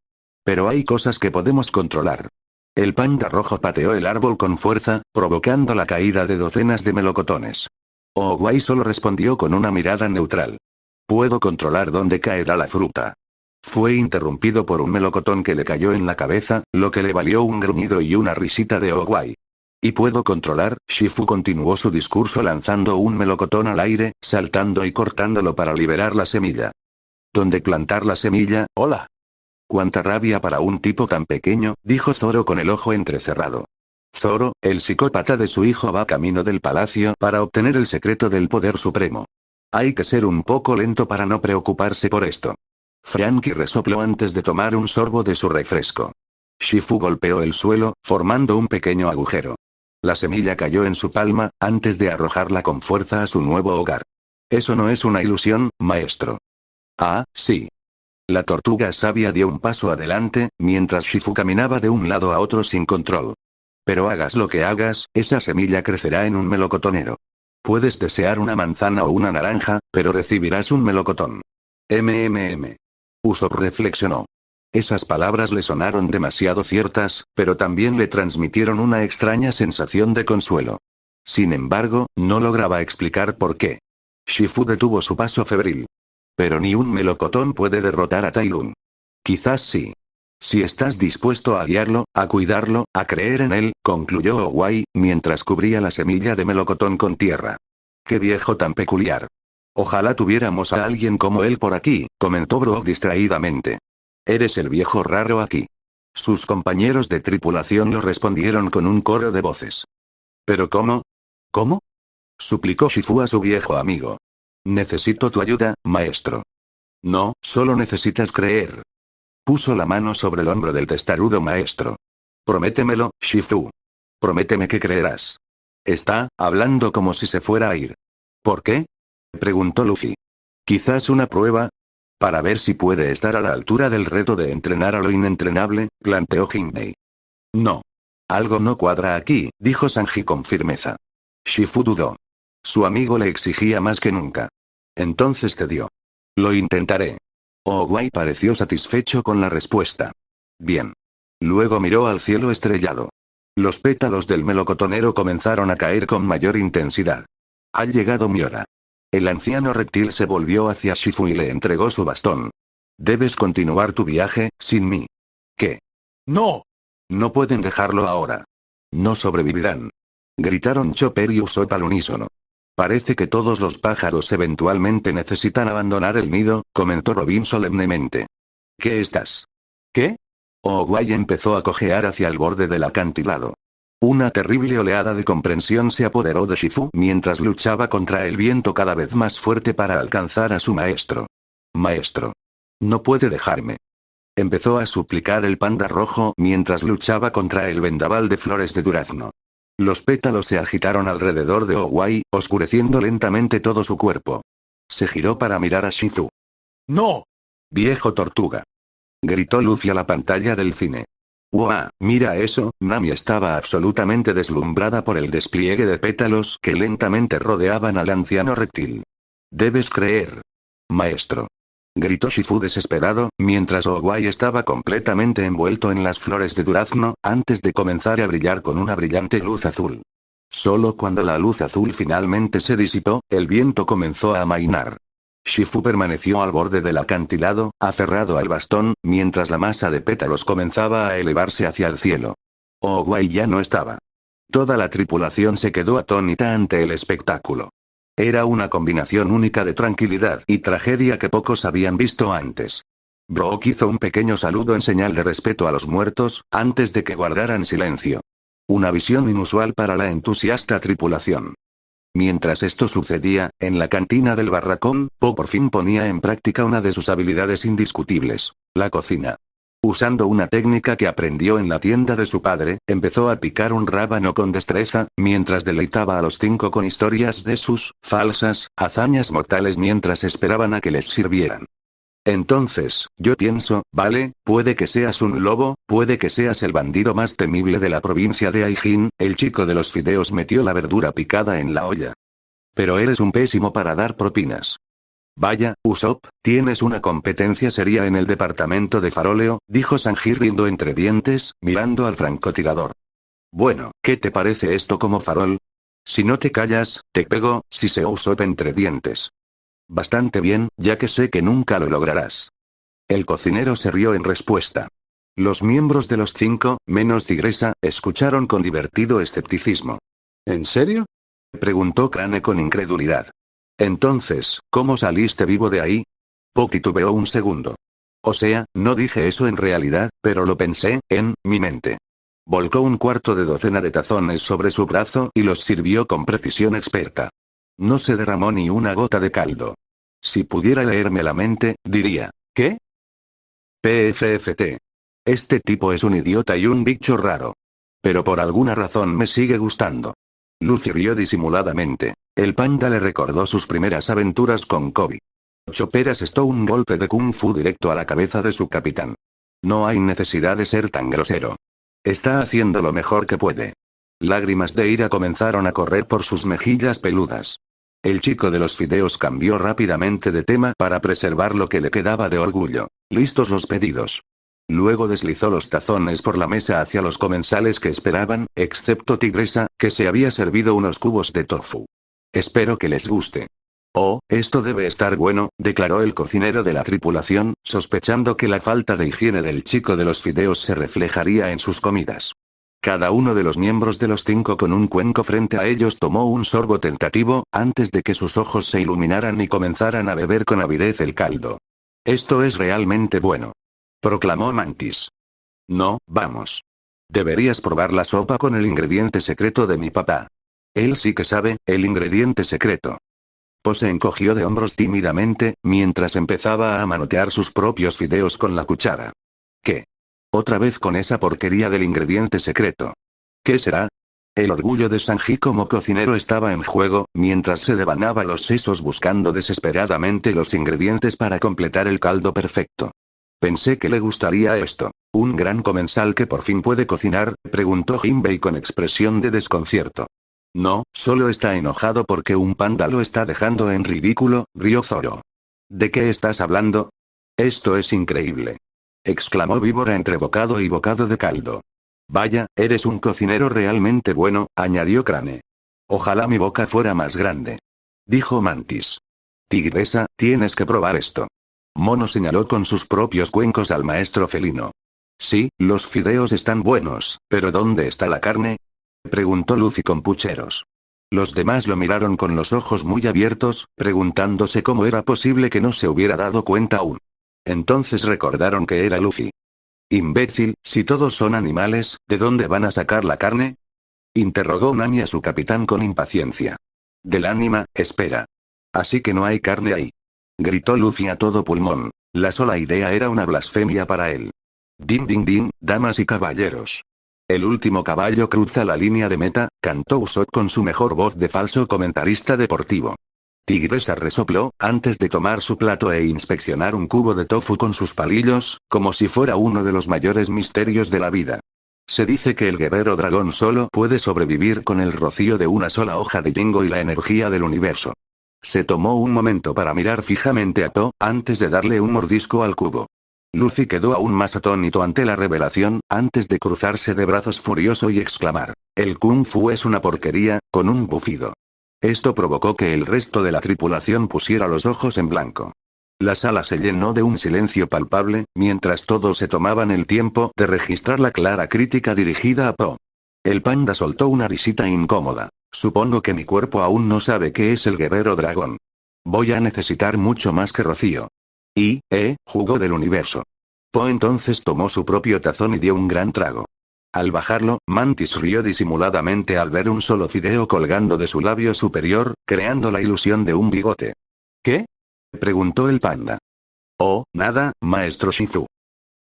Pero hay cosas que podemos controlar. El panda rojo pateó el árbol con fuerza, provocando la caída de docenas de melocotones. Owai solo respondió con una mirada neutral. Puedo controlar dónde caerá la fruta. Fue interrumpido por un melocotón que le cayó en la cabeza, lo que le valió un gruñido y una risita de Owai. Y puedo controlar, Shifu continuó su discurso lanzando un melocotón al aire, saltando y cortándolo para liberar la semilla. ¿Dónde plantar la semilla? ¡Hola! Cuánta rabia para un tipo tan pequeño, dijo Zoro con el ojo entrecerrado. Zoro, el psicópata de su hijo va camino del palacio para obtener el secreto del poder supremo. Hay que ser un poco lento para no preocuparse por esto. Franky resopló antes de tomar un sorbo de su refresco. Shifu golpeó el suelo, formando un pequeño agujero. La semilla cayó en su palma, antes de arrojarla con fuerza a su nuevo hogar. Eso no es una ilusión, maestro. Ah, sí. La tortuga sabia dio un paso adelante, mientras Shifu caminaba de un lado a otro sin control. Pero hagas lo que hagas, esa semilla crecerá en un melocotonero. Puedes desear una manzana o una naranja, pero recibirás un melocotón. Usopp reflexionó. Esas palabras le sonaron demasiado ciertas, pero también le transmitieron una extraña sensación de consuelo. Sin embargo, no lograba explicar por qué. Shifu detuvo su paso febril. Pero ni un melocotón puede derrotar a Tai Lung. Quizás sí. Si estás dispuesto a guiarlo, a cuidarlo, a creer en él, concluyó Owai, mientras cubría la semilla de melocotón con tierra. Qué viejo tan peculiar. Ojalá tuviéramos a alguien como él por aquí, comentó Brock distraídamente. Eres el viejo raro aquí. Sus compañeros de tripulación lo respondieron con un coro de voces. ¿Pero cómo? ¿Cómo? Suplicó Shifu a su viejo amigo. Necesito tu ayuda, maestro. No, solo necesitas creer. Puso la mano sobre el hombro del testarudo maestro. Prométemelo, Shifu. Prométeme que creerás. Está hablando como si se fuera a ir. ¿Por qué? Preguntó Luffy. Quizás una prueba. Para ver si puede estar a la altura del reto de entrenar a lo inentrenable, planteó Jinbei. No. Algo no cuadra aquí, dijo Sanji con firmeza. Shifu dudó. Su amigo le exigía más que nunca. Entonces cedió. Lo intentaré. Owai pareció satisfecho con la respuesta. Bien. Luego miró al cielo estrellado. Los pétalos del melocotonero comenzaron a caer con mayor intensidad. Ha llegado mi hora. El anciano reptil se volvió hacia Shifu y le entregó su bastón. Debes continuar tu viaje, sin mí. ¿Qué? ¡No! No pueden dejarlo ahora. No sobrevivirán. Gritaron Chopper y Usopp al unísono. Parece que todos los pájaros eventualmente necesitan abandonar el nido, comentó Robin solemnemente. ¿Qué estás? ¿Qué? Owai empezó a cojear hacia el borde del acantilado. Una terrible oleada de comprensión se apoderó de Shifu mientras luchaba contra el viento cada vez más fuerte para alcanzar a su maestro. Maestro. No puede dejarme. Empezó a suplicar el panda rojo mientras luchaba contra el vendaval de flores de durazno. Los pétalos se agitaron alrededor de Owai, oscureciendo lentamente todo su cuerpo. Se giró para mirar a Shifu. ¡No! ¡Viejo tortuga! Gritó Luffy a la pantalla del cine. ¡Wow! Mira eso, Nami estaba absolutamente deslumbrada por el despliegue de pétalos que lentamente rodeaban al anciano reptil. Debes creer. Maestro. Gritó Shifu desesperado, mientras Owai estaba completamente envuelto en las flores de durazno, antes de comenzar a brillar con una brillante luz azul. Solo cuando la luz azul finalmente se disipó, el viento comenzó a amainar. Shifu permaneció al borde del acantilado, aferrado al bastón, mientras la masa de pétalos comenzaba a elevarse hacia el cielo. Owai ya no estaba. Toda la tripulación se quedó atónita ante el espectáculo. Era una combinación única de tranquilidad y tragedia que pocos habían visto antes. Brook hizo un pequeño saludo en señal de respeto a los muertos, antes de que guardaran silencio. Una visión inusual para la entusiasta tripulación. Mientras esto sucedía, en la cantina del barracón, Po por fin ponía en práctica una de sus habilidades indiscutibles, la cocina. Usando una técnica que aprendió en la tienda de su padre, empezó a picar un rábano con destreza, mientras deleitaba a los 5 con historias de sus falsas hazañas mortales mientras esperaban a que les sirvieran. Entonces, yo pienso, vale, puede que seas un lobo, puede que seas el bandido más temible de la provincia de Aijin, el chico de los fideos metió la verdura picada en la olla. Pero eres un pésimo para dar propinas. Vaya, Usopp, tienes una competencia seria en el departamento de faroleo, dijo Sanji riendo entre dientes, mirando al francotirador. Bueno, ¿qué te parece esto como farol? Si no te callas, te pego, siseó Usopp entre dientes. Bastante bien, ya que sé que nunca lo lograrás. El cocinero se rió en respuesta. Los miembros de los 5, menos Tigresa, escucharon con divertido escepticismo. ¿En serio? Preguntó Crane con incredulidad. Entonces, ¿cómo saliste vivo de ahí? Po titubeó un segundo. O sea, no dije eso en realidad, pero lo pensé, en mi mente. Volcó un cuarto de docena de tazones sobre su brazo y los sirvió con precisión experta. No se derramó ni una gota de caldo. Si pudiera leerme la mente, diría, ¿qué? PFFT. Este tipo es un idiota y un bicho raro. Pero por alguna razón me sigue gustando. Luffy rió disimuladamente. El panda le recordó sus primeras aventuras con Kobe. Chopper asestó un golpe de kung fu directo a la cabeza de su capitán. No hay necesidad de ser tan grosero. Está haciendo lo mejor que puede. Lágrimas de ira comenzaron a correr por sus mejillas peludas. El chico de los fideos cambió rápidamente de tema para preservar lo que le quedaba de orgullo. Listos los pedidos. Luego deslizó los tazones por la mesa hacia los comensales que esperaban, excepto Tigresa, que se había servido unos cubos de tofu. Espero que les guste. Oh, esto debe estar bueno, declaró el cocinero de la tripulación, sospechando que la falta de higiene del chico de los fideos se reflejaría en sus comidas. Cada uno de los miembros de los 5 con un cuenco frente a ellos tomó un sorbo tentativo, antes de que sus ojos se iluminaran y comenzaran a beber con avidez el caldo. Esto es realmente bueno. Proclamó Mantis. No, vamos. Deberías probar la sopa con el ingrediente secreto de mi papá. Él sí que sabe, el ingrediente secreto. Po se encogió de hombros tímidamente, mientras empezaba a manotear sus propios fideos con la cuchara. ¿Qué? Otra vez con esa porquería del ingrediente secreto. ¿Qué será? El orgullo de Sanji como cocinero estaba en juego, mientras se devanaba los sesos buscando desesperadamente los ingredientes para completar el caldo perfecto. Pensé que le gustaría esto. ¿Un gran comensal que por fin puede cocinar?, preguntó Jinbei con expresión de desconcierto. No, solo está enojado porque un panda lo está dejando en ridículo, rió Zoro. ¿De qué estás hablando? Esto es increíble, exclamó Víbora entre bocado y bocado de caldo. Vaya, eres un cocinero realmente bueno, añadió Crane. Ojalá mi boca fuera más grande, dijo Mantis. Tigresa, tienes que probar esto. Mono señaló con sus propios cuencos al maestro felino. Sí, los fideos están buenos, pero ¿dónde está la carne?, preguntó Luffy con pucheros. Los demás lo miraron con los ojos muy abiertos, preguntándose cómo era posible que no se hubiera dado cuenta aún. Entonces recordaron que era Luffy. Imbécil, si todos son animales, ¿de dónde van a sacar la carne?, interrogó Nami a su capitán con impaciencia. Del ánima, espera. Así que no hay carne ahí, gritó Luffy a todo pulmón. La sola idea era una blasfemia para él. Din din din, damas y caballeros. El último caballo cruza la línea de meta, cantó Usopp con su mejor voz de falso comentarista deportivo. Tigresa resopló, antes de tomar su plato e inspeccionar un cubo de tofu con sus palillos, como si fuera uno de los mayores misterios de la vida. Se dice que el guerrero dragón solo puede sobrevivir con el rocío de una sola hoja de yengo y la energía del universo. Se tomó un momento para mirar fijamente a To, antes de darle un mordisco al cubo. Luffy quedó aún más atónito ante la revelación, antes de cruzarse de brazos furioso y exclamar: «El Kung Fu es una porquería», con un bufido. Esto provocó que el resto de la tripulación pusiera los ojos en blanco. La sala se llenó de un silencio palpable, mientras todos se tomaban el tiempo de registrar la clara crítica dirigida a Po. El panda soltó una risita incómoda. Supongo que mi cuerpo aún no sabe qué es el guerrero dragón. Voy a necesitar mucho más que rocío. Jugo del universo. Po entonces tomó su propio tazón y dio un gran trago. Al bajarlo, Mantis rió disimuladamente al ver un solo fideo colgando de su labio superior, creando la ilusión de un bigote. ¿Qué?, preguntó el panda. Oh, nada, maestro Shifu.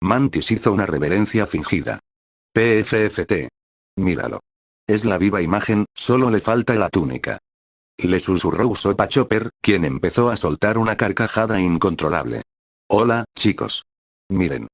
Mantis hizo una reverencia fingida. PFFT. Míralo. Es la viva imagen, solo le falta la túnica. Le susurró Usopp a Chopper, quien empezó a soltar una carcajada incontrolable. Hola, chicos. Miren,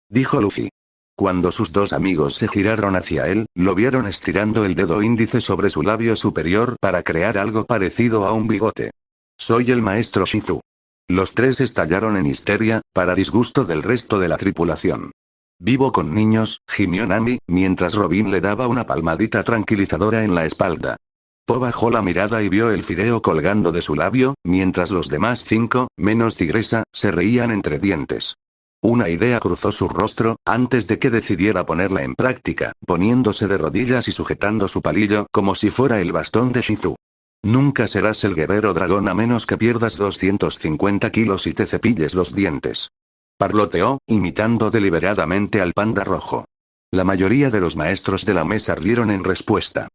dijo Luffy. Cuando sus dos amigos se giraron hacia él, lo vieron estirando el dedo índice sobre su labio superior para crear algo parecido a un bigote. Soy el maestro Shifu. Los tres estallaron en histeria, para disgusto del resto de la tripulación. Vivo con niños, gimió Nami, mientras Robin le daba una palmadita tranquilizadora en la espalda. Po bajó la mirada y vio el fideo colgando de su labio, mientras los demás 5, menos Tigresa, se reían entre dientes. Una idea cruzó su rostro, antes de que decidiera ponerla en práctica, poniéndose de rodillas y sujetando su palillo como si fuera el bastón de Shifu. Nunca serás el guerrero dragón a menos que pierdas 250 kilos y te cepilles los dientes. Parloteó, imitando deliberadamente al panda rojo. La mayoría de los maestros de la mesa rieron en respuesta.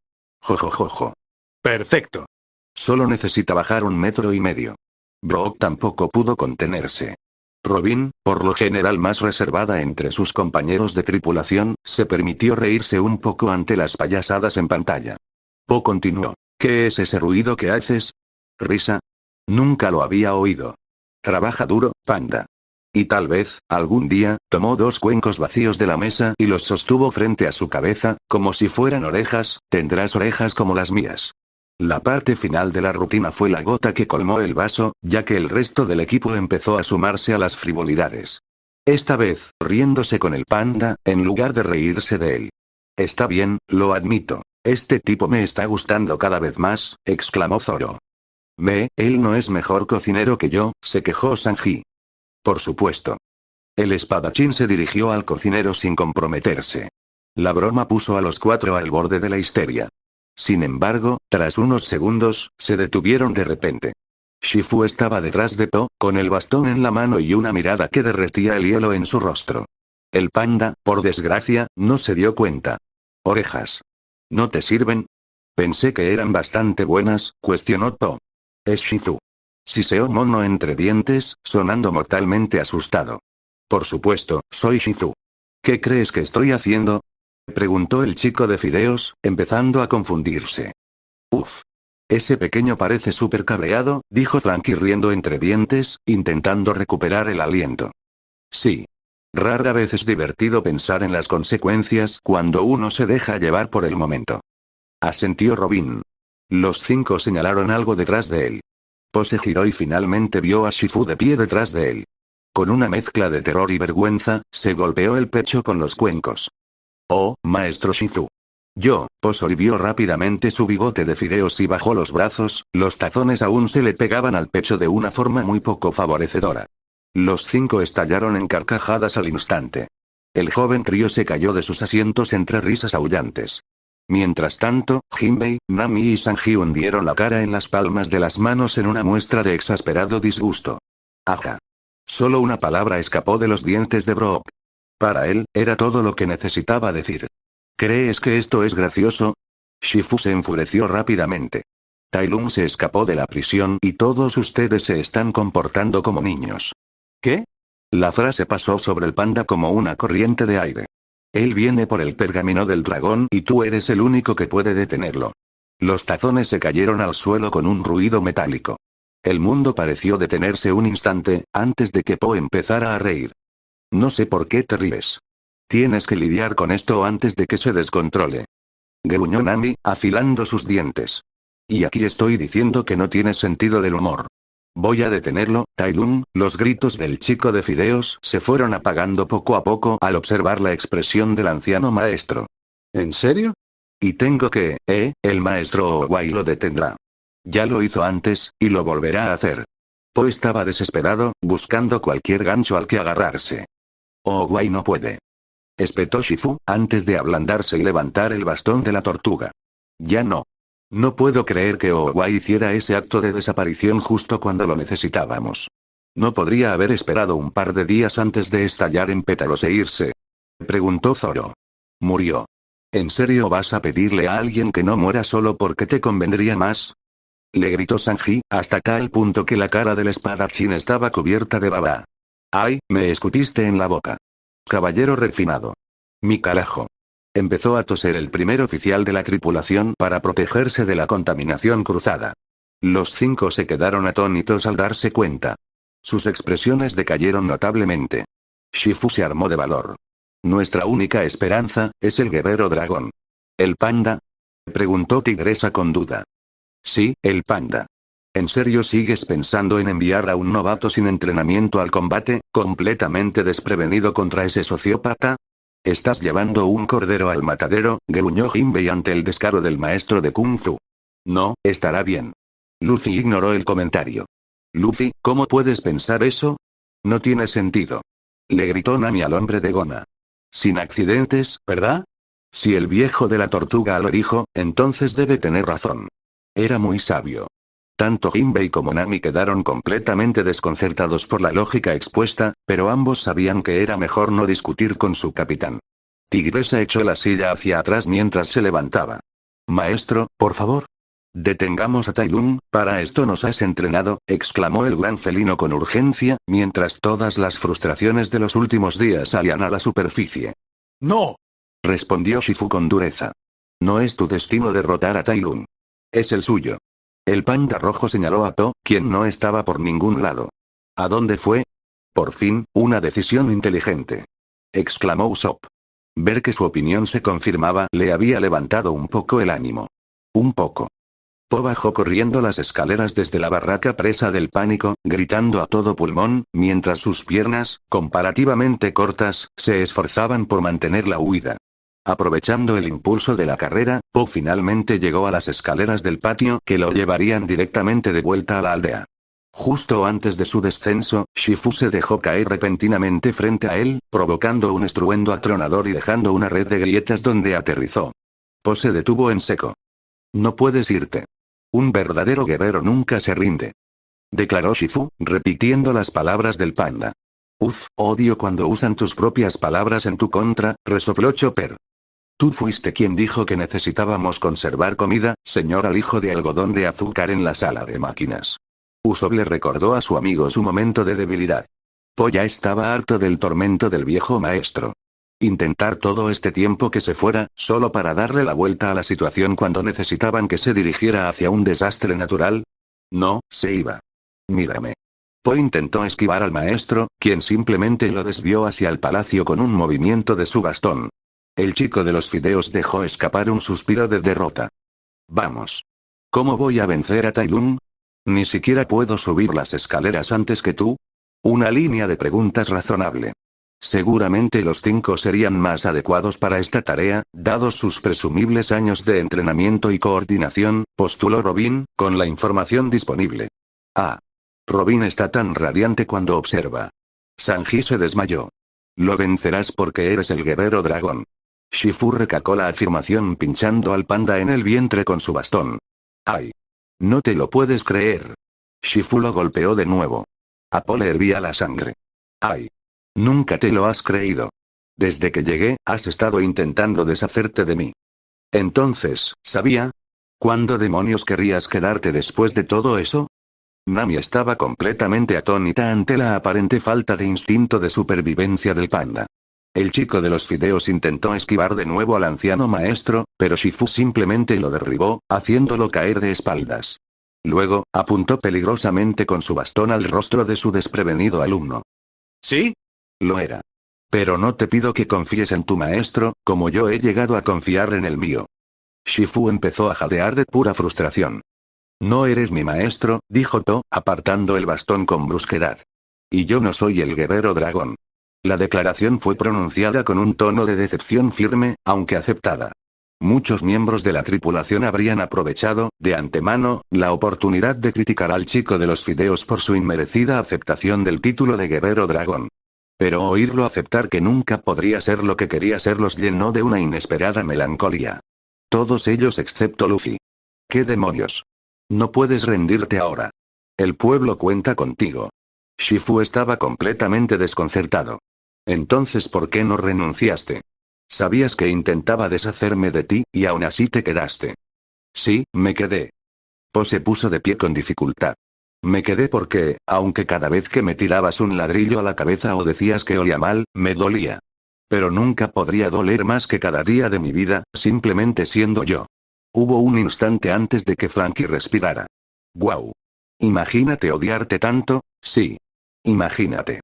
Jojojojo. Perfecto. Solo necesita bajar 1,5 metros. Brook tampoco pudo contenerse. Robin, por lo general más reservada entre sus compañeros de tripulación, se permitió reírse un poco ante las payasadas en pantalla. Po continuó. ¿Qué es ese ruido que haces? ¿Risa? Nunca lo había oído. Trabaja duro, panda. Y tal vez, algún día, tomó 2 cuencos vacíos de la mesa y los sostuvo frente a su cabeza, como si fueran orejas. Tendrás orejas como las mías. La parte final de la rutina fue la gota que colmó el vaso, ya que el resto del equipo empezó a sumarse a las frivolidades. Esta vez, riéndose con el panda, en lugar de reírse de él. Está bien, lo admito. Este tipo me está gustando cada vez más, exclamó Zoro. Él no es mejor cocinero que yo, se quejó Sanji. Por supuesto. El espadachín se dirigió al cocinero sin comprometerse. La broma puso a los 4 al borde de la histeria. Sin embargo, tras unos segundos, se detuvieron de repente. Shifu estaba detrás de To, con el bastón en la mano y una mirada que derretía el hielo en su rostro. El panda, por desgracia, no se dio cuenta. Orejas. ¿No te sirven? Pensé que eran bastante buenas, cuestionó To. Es Shifu. Siseó Mono entre dientes, sonando mortalmente asustado. Por supuesto, soy Shifu. ¿Qué crees que estoy haciendo? Preguntó el chico de fideos, empezando a confundirse. Uf. Ese pequeño parece súper cabreado, dijo Frankie riendo entre dientes, intentando recuperar el aliento. Sí. Rara vez es divertido pensar en las consecuencias cuando uno se deja llevar por el momento. Asintió Robin. Los 5 señalaron algo detrás de él. Po se giró y finalmente vio a Shifu de pie detrás de él. Con una mezcla de terror y vergüenza, se golpeó el pecho con los cuencos. Oh, maestro Shifu. Po sorbió rápidamente su bigote de fideos y bajó los brazos, los tazones aún se le pegaban al pecho de una forma muy poco favorecedora. Los 5 estallaron en carcajadas al instante. El joven trío se cayó de sus asientos entre risas aullantes. Mientras tanto, Jinbei, Nami y Sanji hundieron la cara en las palmas de las manos en una muestra de exasperado disgusto. Aja. Solo una palabra escapó de los dientes de Brook. Para él, era todo lo que necesitaba decir. ¿Crees que esto es gracioso? Shifu se enfureció rápidamente. Tai Lung se escapó de la prisión y todos ustedes se están comportando como niños. ¿Qué? La frase pasó sobre el panda como una corriente de aire. Él viene por el pergamino del dragón y tú eres el único que puede detenerlo. Los tazones se cayeron al suelo con un ruido metálico. El mundo pareció detenerse un instante, antes de que Po empezara a reír. No sé por qué te ríes. Tienes que lidiar con esto antes de que se descontrole. Gruñó Nami, afilando sus dientes. Y aquí estoy diciendo que no tienes sentido del humor. Voy a detenerlo, Tai Lung. Los gritos del chico de fideos se fueron apagando poco a poco al observar la expresión del anciano maestro. ¿En serio? Y tengo que, el maestro Owai lo detendrá. Ya lo hizo antes, y lo volverá a hacer. Po estaba desesperado, buscando cualquier gancho al que agarrarse. Owai no puede. Espetó Shifu, antes de ablandarse y levantar el bastón de la tortuga. Ya no. No puedo creer que Owai hiciera ese acto de desaparición justo cuando lo necesitábamos. ¿No podría haber esperado un par de días antes de estallar en pétalos e irse? Preguntó Zoro. Murió. ¿En serio vas a pedirle a alguien que no muera solo porque te convendría más? Le gritó Sanji, hasta tal punto que la cara del espadachín estaba cubierta de baba. ¡Ay, me escupiste en la boca! Caballero refinado. Mi carajo. Empezó a toser el primer oficial de la tripulación para protegerse de la contaminación cruzada. Los 5 se quedaron atónitos al darse cuenta. Sus expresiones decayeron notablemente. Shifu se armó de valor. Nuestra única esperanza es el guerrero dragón. ¿El panda? Preguntó Tigresa con duda. Sí, el panda. ¿En serio sigues pensando en enviar a un novato sin entrenamiento al combate, completamente desprevenido contra ese sociópata? Estás llevando un cordero al matadero, gruñó Jinbei ante el descaro del maestro de Kung Fu. No, estará bien. Luffy ignoró el comentario. Luffy, ¿cómo puedes pensar eso? No tiene sentido. Le gritó Nami al hombre de goma. Sin accidentes, ¿verdad? Si el viejo de la tortuga lo dijo, entonces debe tener razón. Era muy sabio. Tanto Jinbei como Nami quedaron completamente desconcertados por la lógica expuesta, pero ambos sabían que era mejor no discutir con su capitán. Tigresa echó la silla hacia atrás mientras se levantaba. Maestro, por favor. Detengamos a Tai Lung, para esto nos has entrenado, exclamó el gran felino con urgencia, mientras todas las frustraciones de los últimos días salían a la superficie. ¡No! Respondió Shifu con dureza. No es tu destino derrotar a Tai Lung. Es el suyo. El panda rojo señaló a To, quien no estaba por ningún lado. ¿A dónde fue? Por fin, una decisión inteligente. Exclamó Usopp. Ver que su opinión se confirmaba le había levantado un poco el ánimo. Un poco. Po bajó corriendo las escaleras desde la barraca presa del pánico, gritando a todo pulmón, mientras sus piernas, comparativamente cortas, se esforzaban por mantener la huida. Aprovechando el impulso de la carrera, Po finalmente llegó a las escaleras del patio que lo llevarían directamente de vuelta a la aldea. Justo antes de su descenso, Shifu se dejó caer repentinamente frente a él, provocando un estruendo atronador y dejando una red de grietas donde aterrizó. Po se detuvo en seco. No puedes irte. Un verdadero guerrero nunca se rinde. Declaró Shifu, repitiendo las palabras del panda. Uf, odio cuando usan tus propias palabras en tu contra, resopló Chopper. Tú fuiste quien dijo que necesitábamos conservar comida, señor al hijo de algodón de azúcar en la sala de máquinas. Usopp le recordó a su amigo su momento de debilidad. Po ya estaba harto del tormento del viejo maestro. Intentar todo este tiempo que se fuera, solo para darle la vuelta a la situación cuando necesitaban que se dirigiera hacia un desastre natural. No, se iba. Mírame. Po intentó esquivar al maestro, quien simplemente lo desvió hacia el palacio con un movimiento de su bastón. El chico de los fideos dejó escapar un suspiro de derrota. Vamos. ¿Cómo voy a vencer a Tai Lung? ¿Ni siquiera puedo subir las escaleras antes que tú? Una línea de preguntas razonable. Seguramente los 5 serían más adecuados para esta tarea, dados sus presumibles años de entrenamiento y coordinación, postuló Robin, con la información disponible. Ah. Robin está tan radiante cuando observa. Sanji se desmayó. Lo vencerás porque eres el guerrero dragón. Shifu recalcó la afirmación pinchando al panda en el vientre con su bastón. ¡Ay! No te lo puedes creer. Shifu lo golpeó de nuevo. A Po le hervía la sangre. ¡Ay! Nunca te lo has creído. Desde que llegué, has estado intentando deshacerte de mí. Entonces, ¿sabía? ¿Cuándo demonios querrías quedarte después de todo eso? Nami estaba completamente atónita ante la aparente falta de instinto de supervivencia del panda. El chico de los fideos intentó esquivar de nuevo al anciano maestro, pero Shifu simplemente lo derribó, haciéndolo caer de espaldas. Luego, apuntó peligrosamente con su bastón al rostro de su desprevenido alumno. ¿Sí? Lo era. Pero no te pido que confíes en tu maestro, como yo he llegado a confiar en el mío. Shifu empezó a jadear de pura frustración. No eres mi maestro, dijo To, apartando el bastón con brusquedad. Y yo no soy el guerrero dragón. La declaración fue pronunciada con un tono de decepción firme, aunque aceptada. Muchos miembros de la tripulación habrían aprovechado, de antemano, la oportunidad de criticar al chico de los fideos por su inmerecida aceptación del título de guerrero dragón. Pero oírlo aceptar que nunca podría ser lo que quería ser los llenó de una inesperada melancolía. Todos ellos excepto Luffy. ¿Qué demonios? No puedes rendirte ahora. El pueblo cuenta contigo. Shifu estaba completamente desconcertado. Entonces, ¿por qué no renunciaste? Sabías que intentaba deshacerme de ti, y aún así te quedaste. Sí, me quedé. Po se puso de pie con dificultad. Me quedé porque, aunque cada vez que me tirabas un ladrillo a la cabeza o decías que olía mal, me dolía. Pero nunca podría doler más que cada día de mi vida, simplemente siendo yo. Hubo un instante antes de que Frankie respirara. ¡Guau! Imagínate odiarte tanto, sí. Imagínate.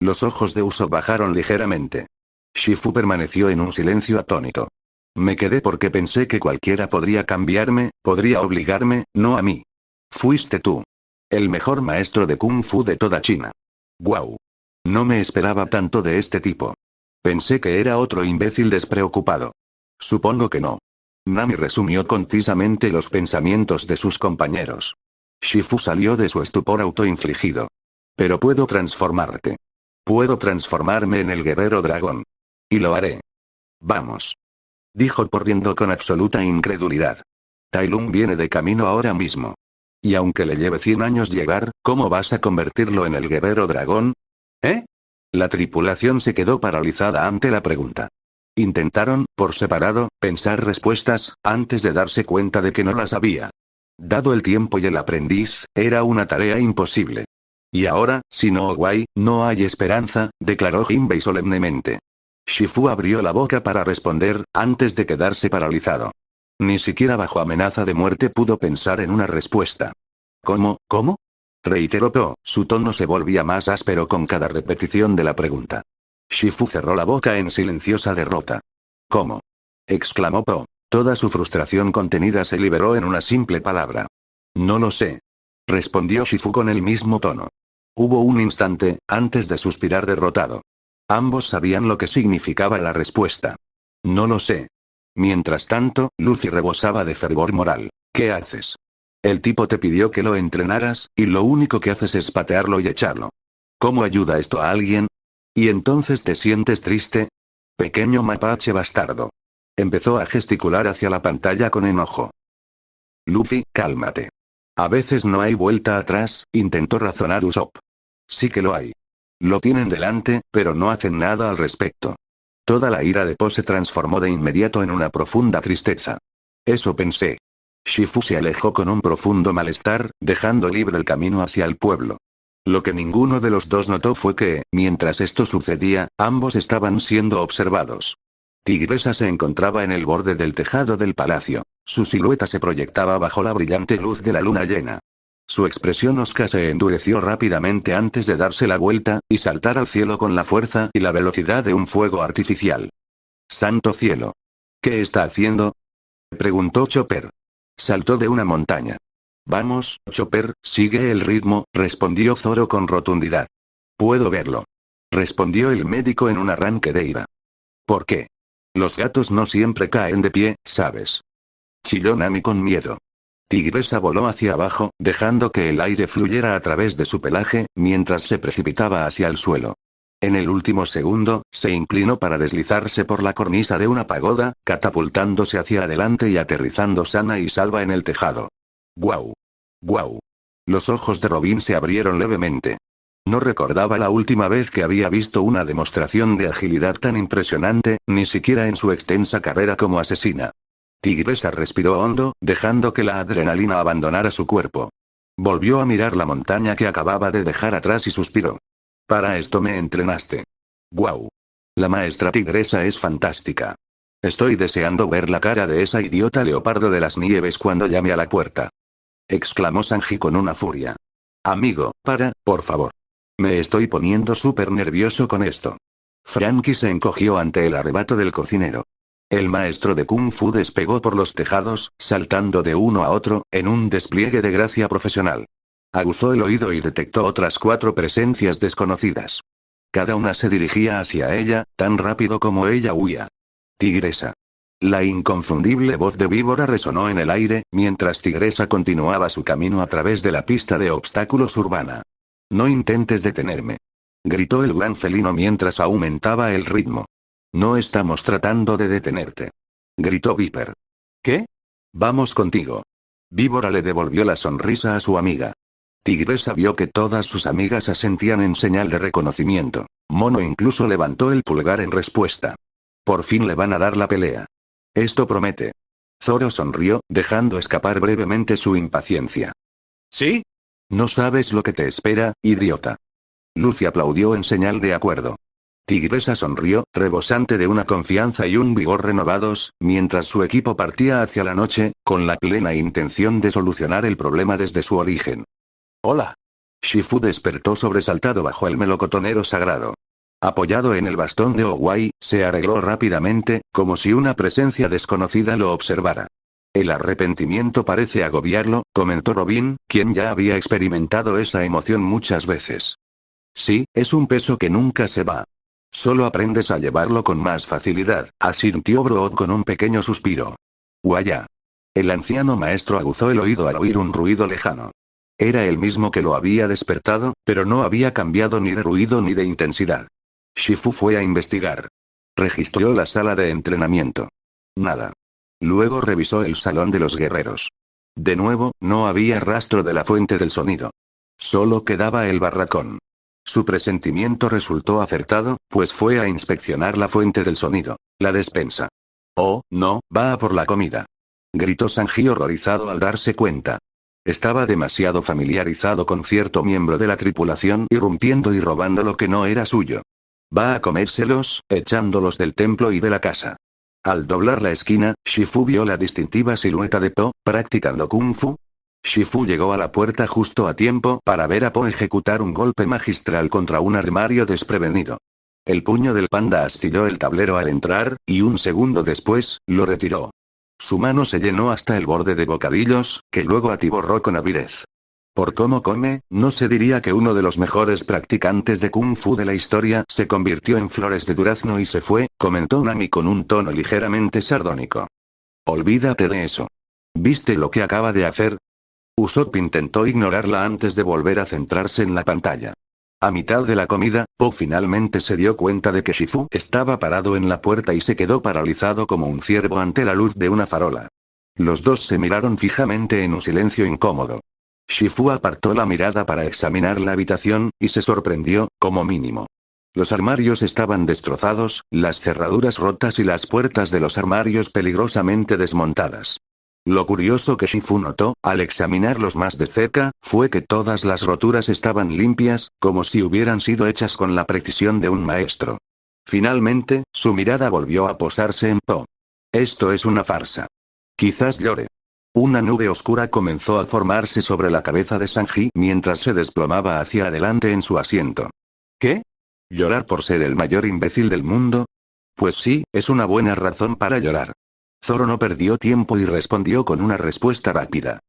Los ojos de Usopp bajaron ligeramente. Shifu permaneció en un silencio atónito. Me quedé porque pensé que cualquiera podría cambiarme, podría obligarme, no a mí. Fuiste tú. El mejor maestro de Kung Fu de toda China. ¡Guau! No me esperaba tanto de este tipo. Pensé que era otro imbécil despreocupado. Supongo que no. Nami resumió concisamente los pensamientos de sus compañeros. Shifu salió de su estupor autoinfligido. Pero puedo transformarte. Puedo transformarme en el guerrero dragón. Y lo haré. Vamos. Dijo corriendo con absoluta incredulidad. Tai Lung viene de camino ahora mismo. Y aunque le lleve 100 años llegar, ¿cómo vas a convertirlo en el guerrero dragón? ¿Eh? La tripulación se quedó paralizada ante la pregunta. Intentaron, por separado, pensar respuestas, antes de darse cuenta de que no las había. Dado el tiempo y el aprendiz, era una tarea imposible. Y ahora, si no Guay, no hay esperanza, declaró Jinbei solemnemente. Shifu abrió la boca para responder, antes de quedarse paralizado. Ni siquiera bajo amenaza de muerte pudo pensar en una respuesta. ¿Cómo? Reiteró To, su tono se volvía más áspero con cada repetición de la pregunta. Shifu cerró la boca en silenciosa derrota. ¿Cómo? Exclamó Po. Toda su frustración contenida se liberó en una simple palabra. No lo sé. Respondió Shifu con el mismo tono. Hubo un instante, antes de suspirar derrotado. Ambos sabían lo que significaba la respuesta. No lo sé. Mientras tanto, Luffy rebosaba de fervor moral. ¿Qué haces? El tipo te pidió que lo entrenaras, y lo único que haces es patearlo y echarlo. ¿Cómo ayuda esto a alguien? ¿Y entonces te sientes triste? Pequeño mapache bastardo. Empezó a gesticular hacia la pantalla con enojo. Luffy, cálmate. A veces no hay vuelta atrás, intentó razonar Usopp. Sí que lo hay. Lo tienen delante, pero no hacen nada al respecto. Toda la ira de Po se transformó de inmediato en una profunda tristeza. Eso pensé. Shifu se alejó con un profundo malestar, dejando libre el camino hacia el pueblo. Lo que ninguno de los dos notó fue que, mientras esto sucedía, ambos estaban siendo observados. Tigresa se encontraba en el borde del tejado del palacio. Su silueta se proyectaba bajo la brillante luz de la luna llena. Su expresión hosca se endureció rápidamente antes de darse la vuelta, y saltar al cielo con la fuerza y la velocidad de un fuego artificial. ¡Santo cielo! ¿Qué está haciendo?, preguntó Chopper. Saltó de una montaña. Vamos, Chopper, sigue el ritmo, respondió Zoro con rotundidad. Puedo verlo, respondió el médico en un arranque de ira. ¿Por qué? Los gatos no siempre caen de pie, ¿sabes?, chilló Nami con miedo. Tigresa voló hacia abajo, dejando que el aire fluyera a través de su pelaje, mientras se precipitaba hacia el suelo. En el último segundo, se inclinó para deslizarse por la cornisa de una pagoda, catapultándose hacia adelante y aterrizando sana y salva en el tejado. ¡Guau! ¡Guau! Los ojos de Robin se abrieron levemente. No recordaba la última vez que había visto una demostración de agilidad tan impresionante, ni siquiera en su extensa carrera como asesina. Tigresa respiró hondo, dejando que la adrenalina abandonara su cuerpo. Volvió a mirar la montaña que acababa de dejar atrás y suspiró. Para esto me entrenaste. ¡Guau! La maestra Tigresa es fantástica. Estoy deseando ver la cara de esa idiota leopardo de las nieves cuando llame a la puerta, exclamó Sanji con una furia. Amigo, por favor. Me estoy poniendo súper nervioso con esto. Frankie se encogió ante el arrebato del cocinero. El maestro de Kung Fu despegó por los tejados, saltando de uno a otro, en un despliegue de gracia profesional. Aguzó el oído y detectó otras 4 presencias desconocidas. Cada una se dirigía hacia ella, tan rápido como ella huía. Tigresa. La inconfundible voz de Víbora resonó en el aire, mientras Tigresa continuaba su camino a través de la pista de obstáculos urbana. No intentes detenerme, gritó el gran felino mientras aumentaba el ritmo. No estamos tratando de detenerte, gritó Viper. ¿Qué? Vamos contigo. Víbora le devolvió la sonrisa a su amiga. Tigresa vio que todas sus amigas asentían en señal de reconocimiento. Mono incluso levantó el pulgar en respuesta. Por fin le van a dar la pelea. Esto promete. Zoro sonrió, dejando escapar brevemente su impaciencia. ¿Sí? No sabes lo que te espera, idiota. Luffy aplaudió en señal de acuerdo. Tigresa sonrió, rebosante de una confianza y un vigor renovados, mientras su equipo partía hacia la noche, con la plena intención de solucionar el problema desde su origen. Hola. Shifu despertó sobresaltado bajo el melocotonero sagrado. Apoyado en el bastón de Owai, se arregló rápidamente, como si una presencia desconocida lo observara. El arrepentimiento parece agobiarlo, comentó Robin, quien ya había experimentado esa emoción muchas veces. Sí, es un peso que nunca se va. Solo aprendes a llevarlo con más facilidad, asintió Brood con un pequeño suspiro. Guaya. El anciano maestro aguzó el oído al oír un ruido lejano. Era el mismo que lo había despertado, pero no había cambiado ni de ruido ni de intensidad. Shifu fue a investigar. Registró la sala de entrenamiento. Nada. Luego revisó el salón de los guerreros. De nuevo, no había rastro de la fuente del sonido. Solo quedaba el barracón. Su presentimiento resultó acertado, pues fue a inspeccionar la fuente del sonido, la despensa. Oh, no, va a por la comida, gritó Sanji horrorizado al darse cuenta. Estaba demasiado familiarizado con cierto miembro de la tripulación irrumpiendo y robando lo que no era suyo. Va a comérselos, echándolos del templo y de la casa. Al doblar la esquina, Shifu vio la distintiva silueta de Po, practicando Kung Fu. Shifu llegó a la puerta justo a tiempo para ver a Po ejecutar un golpe magistral contra un armario desprevenido. El puño del panda astilló el tablero al entrar, y un segundo después, lo retiró. Su mano se llenó hasta el borde de bocadillos, que luego atiborró con avidez. Por cómo come, no se diría que uno de los mejores practicantes de Kung Fu de la historia se convirtió en flores de durazno y se fue, comentó Nami con un tono ligeramente sardónico. Olvídate de eso. ¿Viste lo que acaba de hacer? Usopp intentó ignorarla antes de volver a centrarse en la pantalla. A mitad de la comida, Po finalmente se dio cuenta de que Shifu estaba parado en la puerta y se quedó paralizado como un ciervo ante la luz de una farola. Los dos se miraron fijamente en un silencio incómodo. Shifu apartó la mirada para examinar la habitación, y se sorprendió, como mínimo. Los armarios estaban destrozados, las cerraduras rotas y las puertas de los armarios peligrosamente desmontadas. Lo curioso que Shifu notó, al examinarlos más de cerca, fue que todas las roturas estaban limpias, como si hubieran sido hechas con la precisión de un maestro. Finalmente, su mirada volvió a posarse en Po. Esto es una farsa. Quizás llore. Una nube oscura comenzó a formarse sobre la cabeza de Sanji mientras se desplomaba hacia adelante en su asiento. ¿Qué? ¿Llorar por ser el mayor imbécil del mundo? Pues sí, es una buena razón para llorar. Zoro no perdió tiempo y respondió con una respuesta rápida.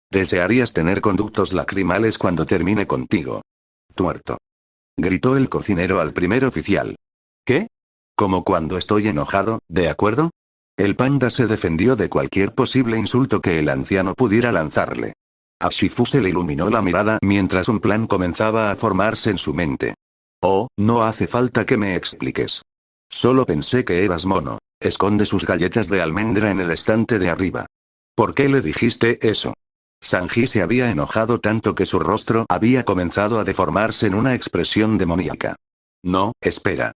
Desearías tener conductos lacrimales cuando termine contigo. Tuerto. Gritó el cocinero al primer oficial. ¿Qué? Como cuando estoy enojado, ¿de acuerdo? El panda se defendió de cualquier posible insulto que el anciano pudiera lanzarle. A Shifu se le iluminó la mirada mientras un plan comenzaba a formarse en su mente. Oh, no hace falta que me expliques. Solo pensé que eras mono. Esconde sus galletas de almendra en el estante de arriba. ¿Por qué le dijiste eso? Sanji se había enojado tanto que su rostro había comenzado a deformarse en una expresión demoníaca. No, espera.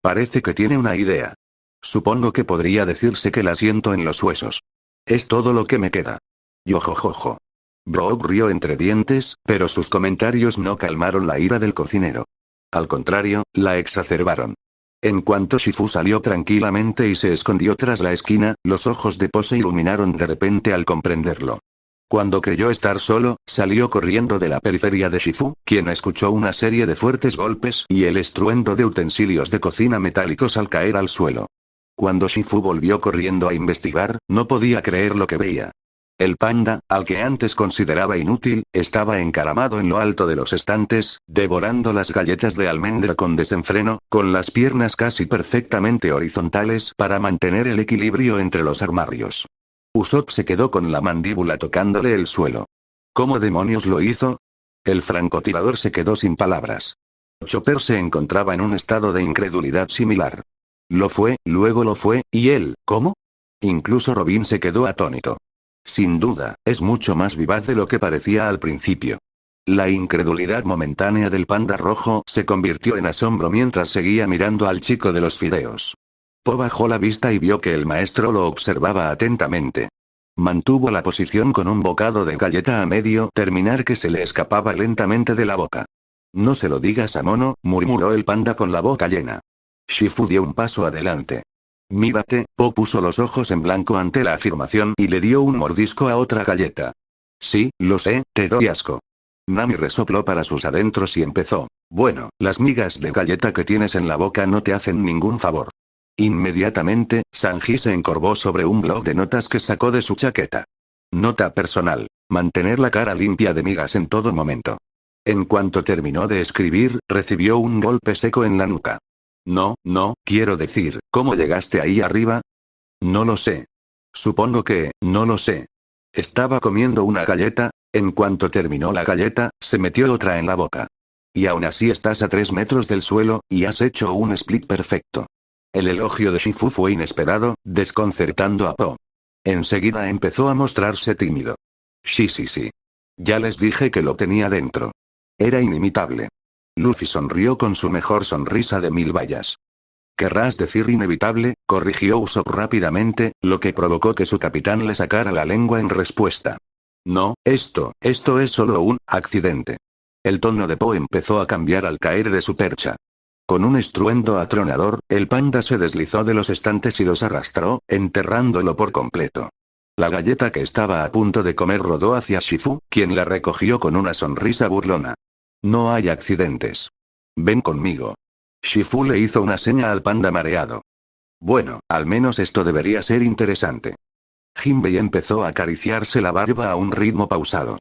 Parece que tiene una idea. Supongo que podría decirse que la siento en los huesos. Es todo lo que me queda. Yojojojo. Brook rió entre dientes, pero sus comentarios no calmaron la ira del cocinero. Al contrario, la exacerbaron. En cuanto Shifu salió tranquilamente y se escondió tras la esquina, los ojos de Po se iluminaron de repente al comprenderlo. Cuando creyó estar solo, salió corriendo de la periferia de Shifu, quien escuchó una serie de fuertes golpes y el estruendo de utensilios de cocina metálicos al caer al suelo. Cuando Shifu volvió corriendo a investigar, no podía creer lo que veía. El panda, al que antes consideraba inútil, estaba encaramado en lo alto de los estantes, devorando las galletas de almendra con desenfreno, con las piernas casi perfectamente horizontales para mantener el equilibrio entre los armarios. Usopp se quedó con la mandíbula tocándole el suelo. ¿Cómo demonios lo hizo? El francotirador se quedó sin palabras. Chopper se encontraba en un estado de incredulidad similar. Lo fue, luego lo fue, ¿y él, cómo? Incluso Robin se quedó atónito. Sin duda, es mucho más vivaz de lo que parecía al principio. La incredulidad momentánea del panda rojo se convirtió en asombro mientras seguía mirando al chico de los fideos. Po bajó la vista y vio que el maestro lo observaba atentamente. Mantuvo la posición con un bocado de galleta a medio terminar que se le escapaba lentamente de la boca. No se lo digas a Mono, murmuró el panda con la boca llena. Shifu dio un paso adelante. Mírate, Po puso los ojos en blanco ante la afirmación y le dio un mordisco a otra galleta. Sí, lo sé, te doy asco. Nami resopló para sus adentros y empezó. Bueno, las migas de galleta que tienes en la boca no te hacen ningún favor. Inmediatamente, Sanji se encorvó sobre un bloc de notas que sacó de su chaqueta. Nota personal. Mantener la cara limpia de migas en todo momento. En cuanto terminó de escribir, recibió un golpe seco en la nuca. No, quiero decir, ¿cómo llegaste ahí arriba? No lo sé. Supongo que, no lo sé. Estaba comiendo una galleta, en cuanto terminó la galleta, se metió otra en la boca. Y aún así estás a 3 metros del suelo, y has hecho un split perfecto. El elogio de Shifu fue inesperado, desconcertando a Po. Enseguida empezó a mostrarse tímido. Sí. Ya les dije que lo tenía dentro. Era inimitable. Luffy sonrió con su mejor sonrisa de 1000 bayas. Querrás decir inevitable, corrigió Usopp rápidamente, lo que provocó que su capitán le sacara la lengua en respuesta. No, esto es solo un accidente. El tono de Po empezó a cambiar al caer de su percha. Con un estruendo atronador, el panda se deslizó de los estantes y los arrastró, enterrándolo por completo. La galleta que estaba a punto de comer rodó hacia Shifu, quien la recogió con una sonrisa burlona. No hay accidentes. Ven conmigo. Shifu le hizo una seña al panda mareado. Bueno, al menos esto debería ser interesante. Jinbei empezó a acariciarse la barba a un ritmo pausado.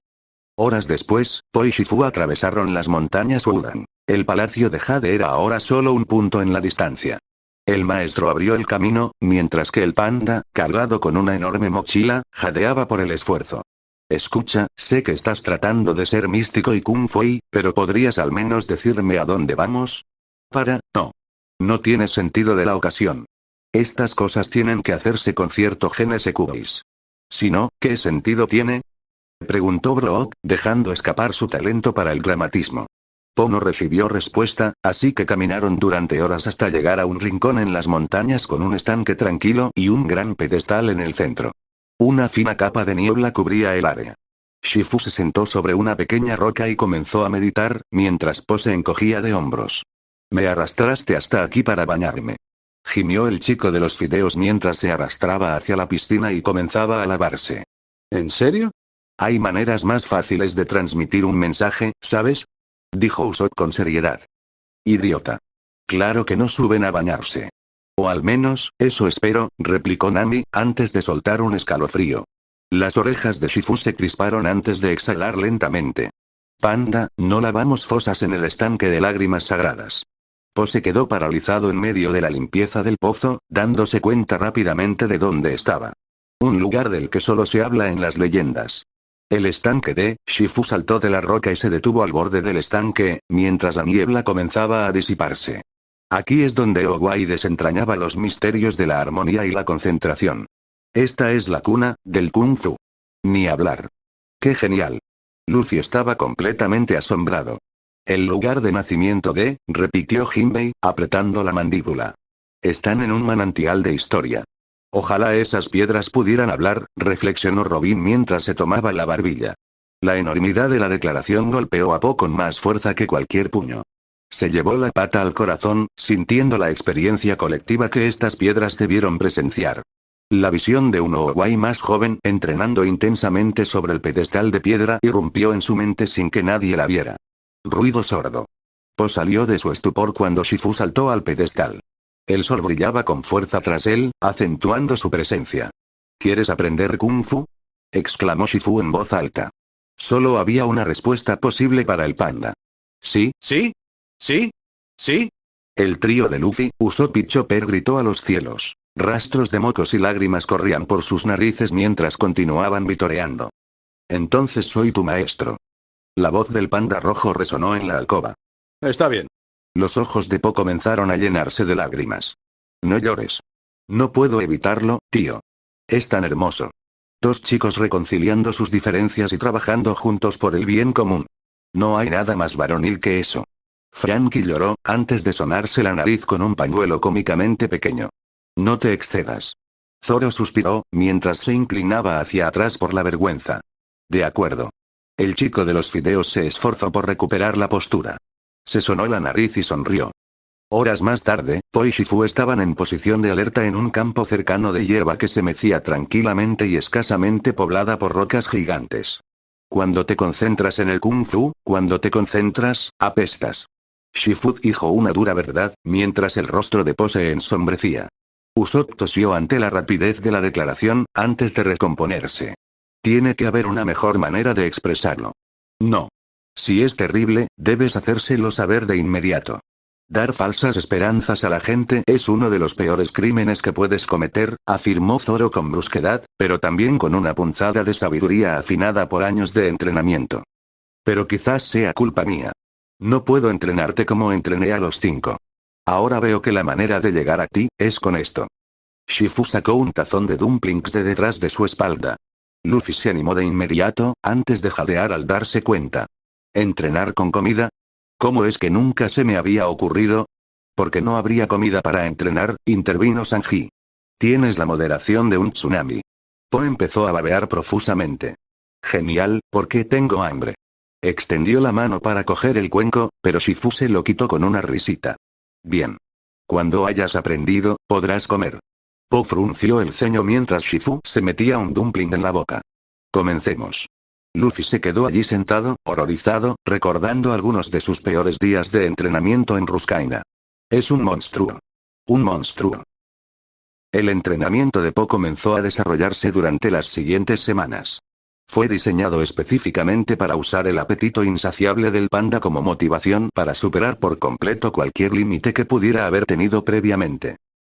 Horas después, Po y Shifu atravesaron las montañas Udan. El palacio de Jade era ahora solo un punto en la distancia. El maestro abrió el camino, mientras que el panda, cargado con una enorme mochila, jadeaba por el esfuerzo. Escucha, sé que estás tratando de ser místico y kung fu, pero ¿podrías al menos decirme a dónde vamos? No. No tiene sentido de la ocasión. Estas cosas tienen que hacerse con cierto genese cubis. Si no, ¿qué sentido tiene? Preguntó Brook, dejando escapar su talento para el dramatismo. Po no recibió respuesta, así que caminaron durante horas hasta llegar a un rincón en las montañas con un estanque tranquilo y un gran pedestal en el centro. Una fina capa de niebla cubría el área. Shifu se sentó sobre una pequeña roca y comenzó a meditar, mientras Po se encogía de hombros. Me arrastraste hasta aquí para bañarme. Gimió el chico de los fideos mientras se arrastraba hacia la piscina y comenzaba a lavarse. ¿En serio? Hay maneras más fáciles de transmitir un mensaje, ¿sabes? Dijo Usopp con seriedad. Idiota. Claro que no suben a bañarse. O al menos, eso espero, replicó Nami, antes de soltar un escalofrío. Las orejas de Shifu se crisparon antes de exhalar lentamente. Panda, no lavamos fosas en el estanque de lágrimas sagradas. Po se quedó paralizado en medio de la limpieza del pozo, dándose cuenta rápidamente de dónde estaba. Un lugar del que solo se habla en las leyendas. El estanque de Shifu saltó de la roca y se detuvo al borde del estanque, mientras la niebla comenzaba a disiparse. Aquí es donde Owai desentrañaba los misterios de la armonía y la concentración. Esta es la cuna del Kung Fu. Ni hablar. ¡Qué genial! Luffy estaba completamente asombrado. El lugar de nacimiento de, repitió Jinbei, apretando la mandíbula. Están en un manantial de historia. Ojalá esas piedras pudieran hablar, reflexionó Robin mientras se tomaba la barbilla. La enormidad de la declaración golpeó a Po con más fuerza que cualquier puño. Se llevó la pata al corazón, sintiendo la experiencia colectiva que estas piedras debieron presenciar. La visión de un Owai más joven entrenando intensamente sobre el pedestal de piedra irrumpió en su mente sin que nadie la viera. Ruido sordo. Po salió de su estupor cuando Shifu saltó al pedestal. El sol brillaba con fuerza tras él, acentuando su presencia. ¿Quieres aprender Kung Fu? Exclamó Shifu en voz alta. Solo había una respuesta posible para el panda. Sí, sí, sí, sí. El trío de Luffy, Usopp y Chopper gritó a los cielos. Rastros de mocos y lágrimas corrían por sus narices mientras continuaban vitoreando. Entonces soy tu maestro. La voz del panda rojo resonó en la alcoba. Está bien. Los ojos de Po comenzaron a llenarse de lágrimas. No llores. No puedo evitarlo, tío. Es tan hermoso. Dos chicos reconciliando sus diferencias y trabajando juntos por el bien común. No hay nada más varonil que eso. Frankie lloró, antes de sonarse la nariz con un pañuelo cómicamente pequeño. No te excedas. Zoro suspiró, mientras se inclinaba hacia atrás por la vergüenza. De acuerdo. El chico de los fideos se esforzó por recuperar la postura. Se sonó la nariz y sonrió. Horas más tarde, Po y Shifu estaban en posición de alerta en un campo cercano de hierba que se mecía tranquilamente y escasamente poblada por rocas gigantes. Cuando te concentras en el Kung Fu, cuando te concentras, apestas. Shifu dijo una dura verdad, mientras el rostro de Po se ensombrecía. Usopp tosió ante la rapidez de la declaración, antes de recomponerse. Tiene que haber una mejor manera de expresarlo. No. Si es terrible, debes hacérselo saber de inmediato. Dar falsas esperanzas a la gente es uno de los peores crímenes que puedes cometer, afirmó Zoro con brusquedad, pero también con una punzada de sabiduría afinada por años de entrenamiento. Pero quizás sea culpa mía. No puedo entrenarte como entrené a los 5. Ahora veo que la manera de llegar a ti, es con esto. Shifu sacó un tazón de dumplings de detrás de su espalda. Luffy se animó de inmediato, antes de jadear al darse cuenta. ¿Entrenar con comida? ¿Cómo es que nunca se me había ocurrido? Porque no habría comida para entrenar, intervino Sanji. Tienes la moderación de un tsunami. Po empezó a babear profusamente. Genial, porque tengo hambre. Extendió la mano para coger el cuenco, pero Shifu se lo quitó con una risita. Bien. Cuando hayas aprendido, podrás comer. Po frunció el ceño mientras Shifu se metía un dumpling en la boca. Comencemos. Luffy se quedó allí sentado, horrorizado, recordando algunos de sus peores días de entrenamiento en Ruskaina. Es un monstruo. Un monstruo. El entrenamiento de Po comenzó a desarrollarse durante las siguientes semanas. Fue diseñado específicamente para usar el apetito insaciable del panda como motivación para superar por completo cualquier límite que pudiera haber tenido previamente.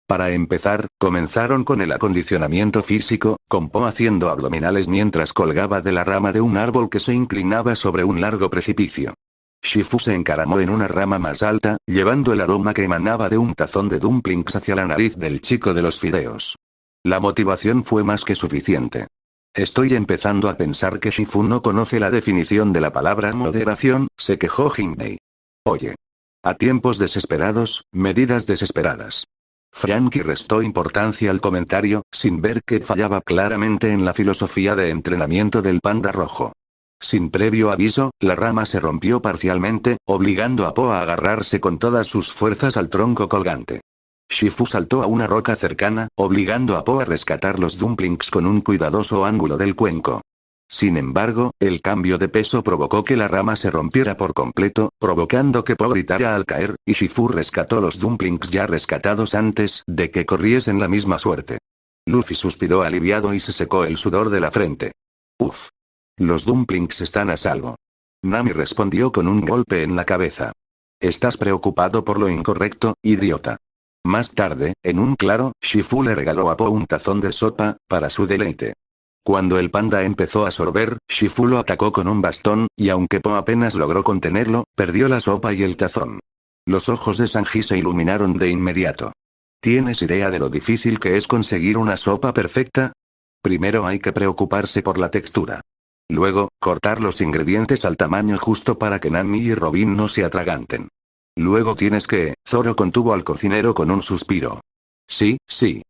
Para empezar, comenzaron con el acondicionamiento físico, con Po haciendo abdominales mientras colgaba de la rama de un árbol que se inclinaba sobre un largo precipicio. Shifu se encaramó en una rama más alta, llevando el aroma que emanaba de un tazón de dumplings hacia la nariz del chico de los fideos. La motivación fue más que suficiente. Estoy empezando a pensar que Shifu no conoce la definición de la palabra moderación, se quejó Jinbei. Oye. A tiempos desesperados, medidas desesperadas. Frankie restó importancia al comentario, sin ver que fallaba claramente en la filosofía de entrenamiento del panda rojo. Sin previo aviso, la rama se rompió parcialmente, obligando a Po a agarrarse con todas sus fuerzas al tronco colgante. Shifu saltó a una roca cercana, obligando a Po a rescatar los dumplings con un cuidadoso ángulo del cuenco. Sin embargo, el cambio de peso provocó que la rama se rompiera por completo, provocando que Po gritara al caer, y Shifu rescató los dumplings ya rescatados antes de que corriesen la misma suerte. Luffy suspiró aliviado y se secó el sudor de la frente. Uf. Los dumplings están a salvo. Nami respondió con un golpe en la cabeza. Estás preocupado por lo incorrecto, idiota. Más tarde, en un claro, Shifu le regaló a Po un tazón de sopa, para su deleite. Cuando el panda empezó a sorber, Shifu lo atacó con un bastón, y aunque Po apenas logró contenerlo, perdió la sopa y el tazón. Los ojos de Sanji se iluminaron de inmediato. ¿Tienes idea de lo difícil que es conseguir una sopa perfecta? Primero hay que preocuparse por la textura. Luego, cortar los ingredientes al tamaño justo para que Nami y Robin no se atraganten. Luego tienes que... Zoro contuvo al cocinero con un suspiro. Sí, sí.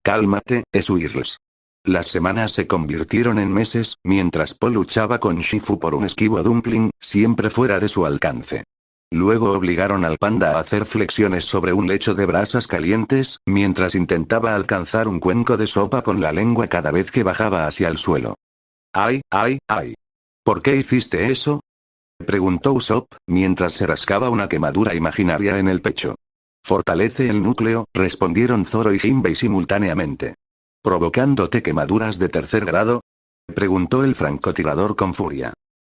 Cálmate, Squirrels. Las semanas se convirtieron en meses, mientras Po luchaba con Shifu por un esquivo dumpling, siempre fuera de su alcance. Luego obligaron al panda a hacer flexiones sobre un lecho de brasas calientes, mientras intentaba alcanzar un cuenco de sopa con la lengua cada vez que bajaba hacia el suelo. ¡Ay, ay, ay! ¿Por qué hiciste eso?, preguntó Usopp, mientras se rascaba una quemadura imaginaria en el pecho. Fortalece el núcleo, respondieron Zoro y Jinbei simultáneamente. ¿Provocándote quemaduras de tercer grado?, preguntó el francotirador con furia.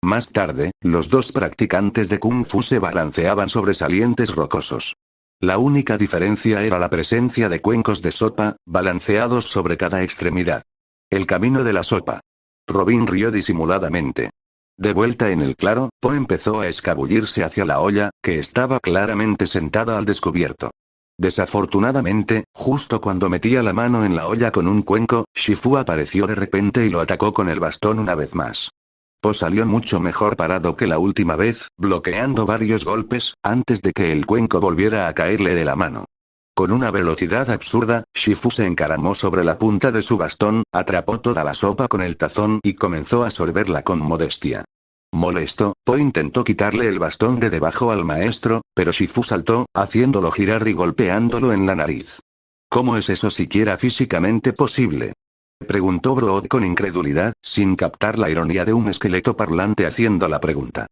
Más tarde, los dos practicantes de Kung Fu se balanceaban sobre salientes rocosos. La única diferencia era la presencia de cuencos de sopa, balanceados sobre cada extremidad. El camino de la sopa. Robin rió disimuladamente. De vuelta en el claro, Po empezó a escabullirse hacia la olla, que estaba claramente sentada al descubierto. Desafortunadamente, justo cuando metía la mano en la olla con un cuenco, Shifu apareció de repente y lo atacó con el bastón una vez más. Po salió mucho mejor parado que la última vez, bloqueando varios golpes, antes de que el cuenco volviera a caerle de la mano. Con una velocidad absurda, Shifu se encaramó sobre la punta de su bastón, atrapó toda la sopa con el tazón y comenzó a sorberla con modestia. Molesto, Po intentó quitarle el bastón de debajo al maestro, pero Shifu saltó, haciéndolo girar y golpeándolo en la nariz. ¿Cómo es eso siquiera físicamente posible?, preguntó Brood con incredulidad, sin captar la ironía de un esqueleto parlante haciendo la pregunta.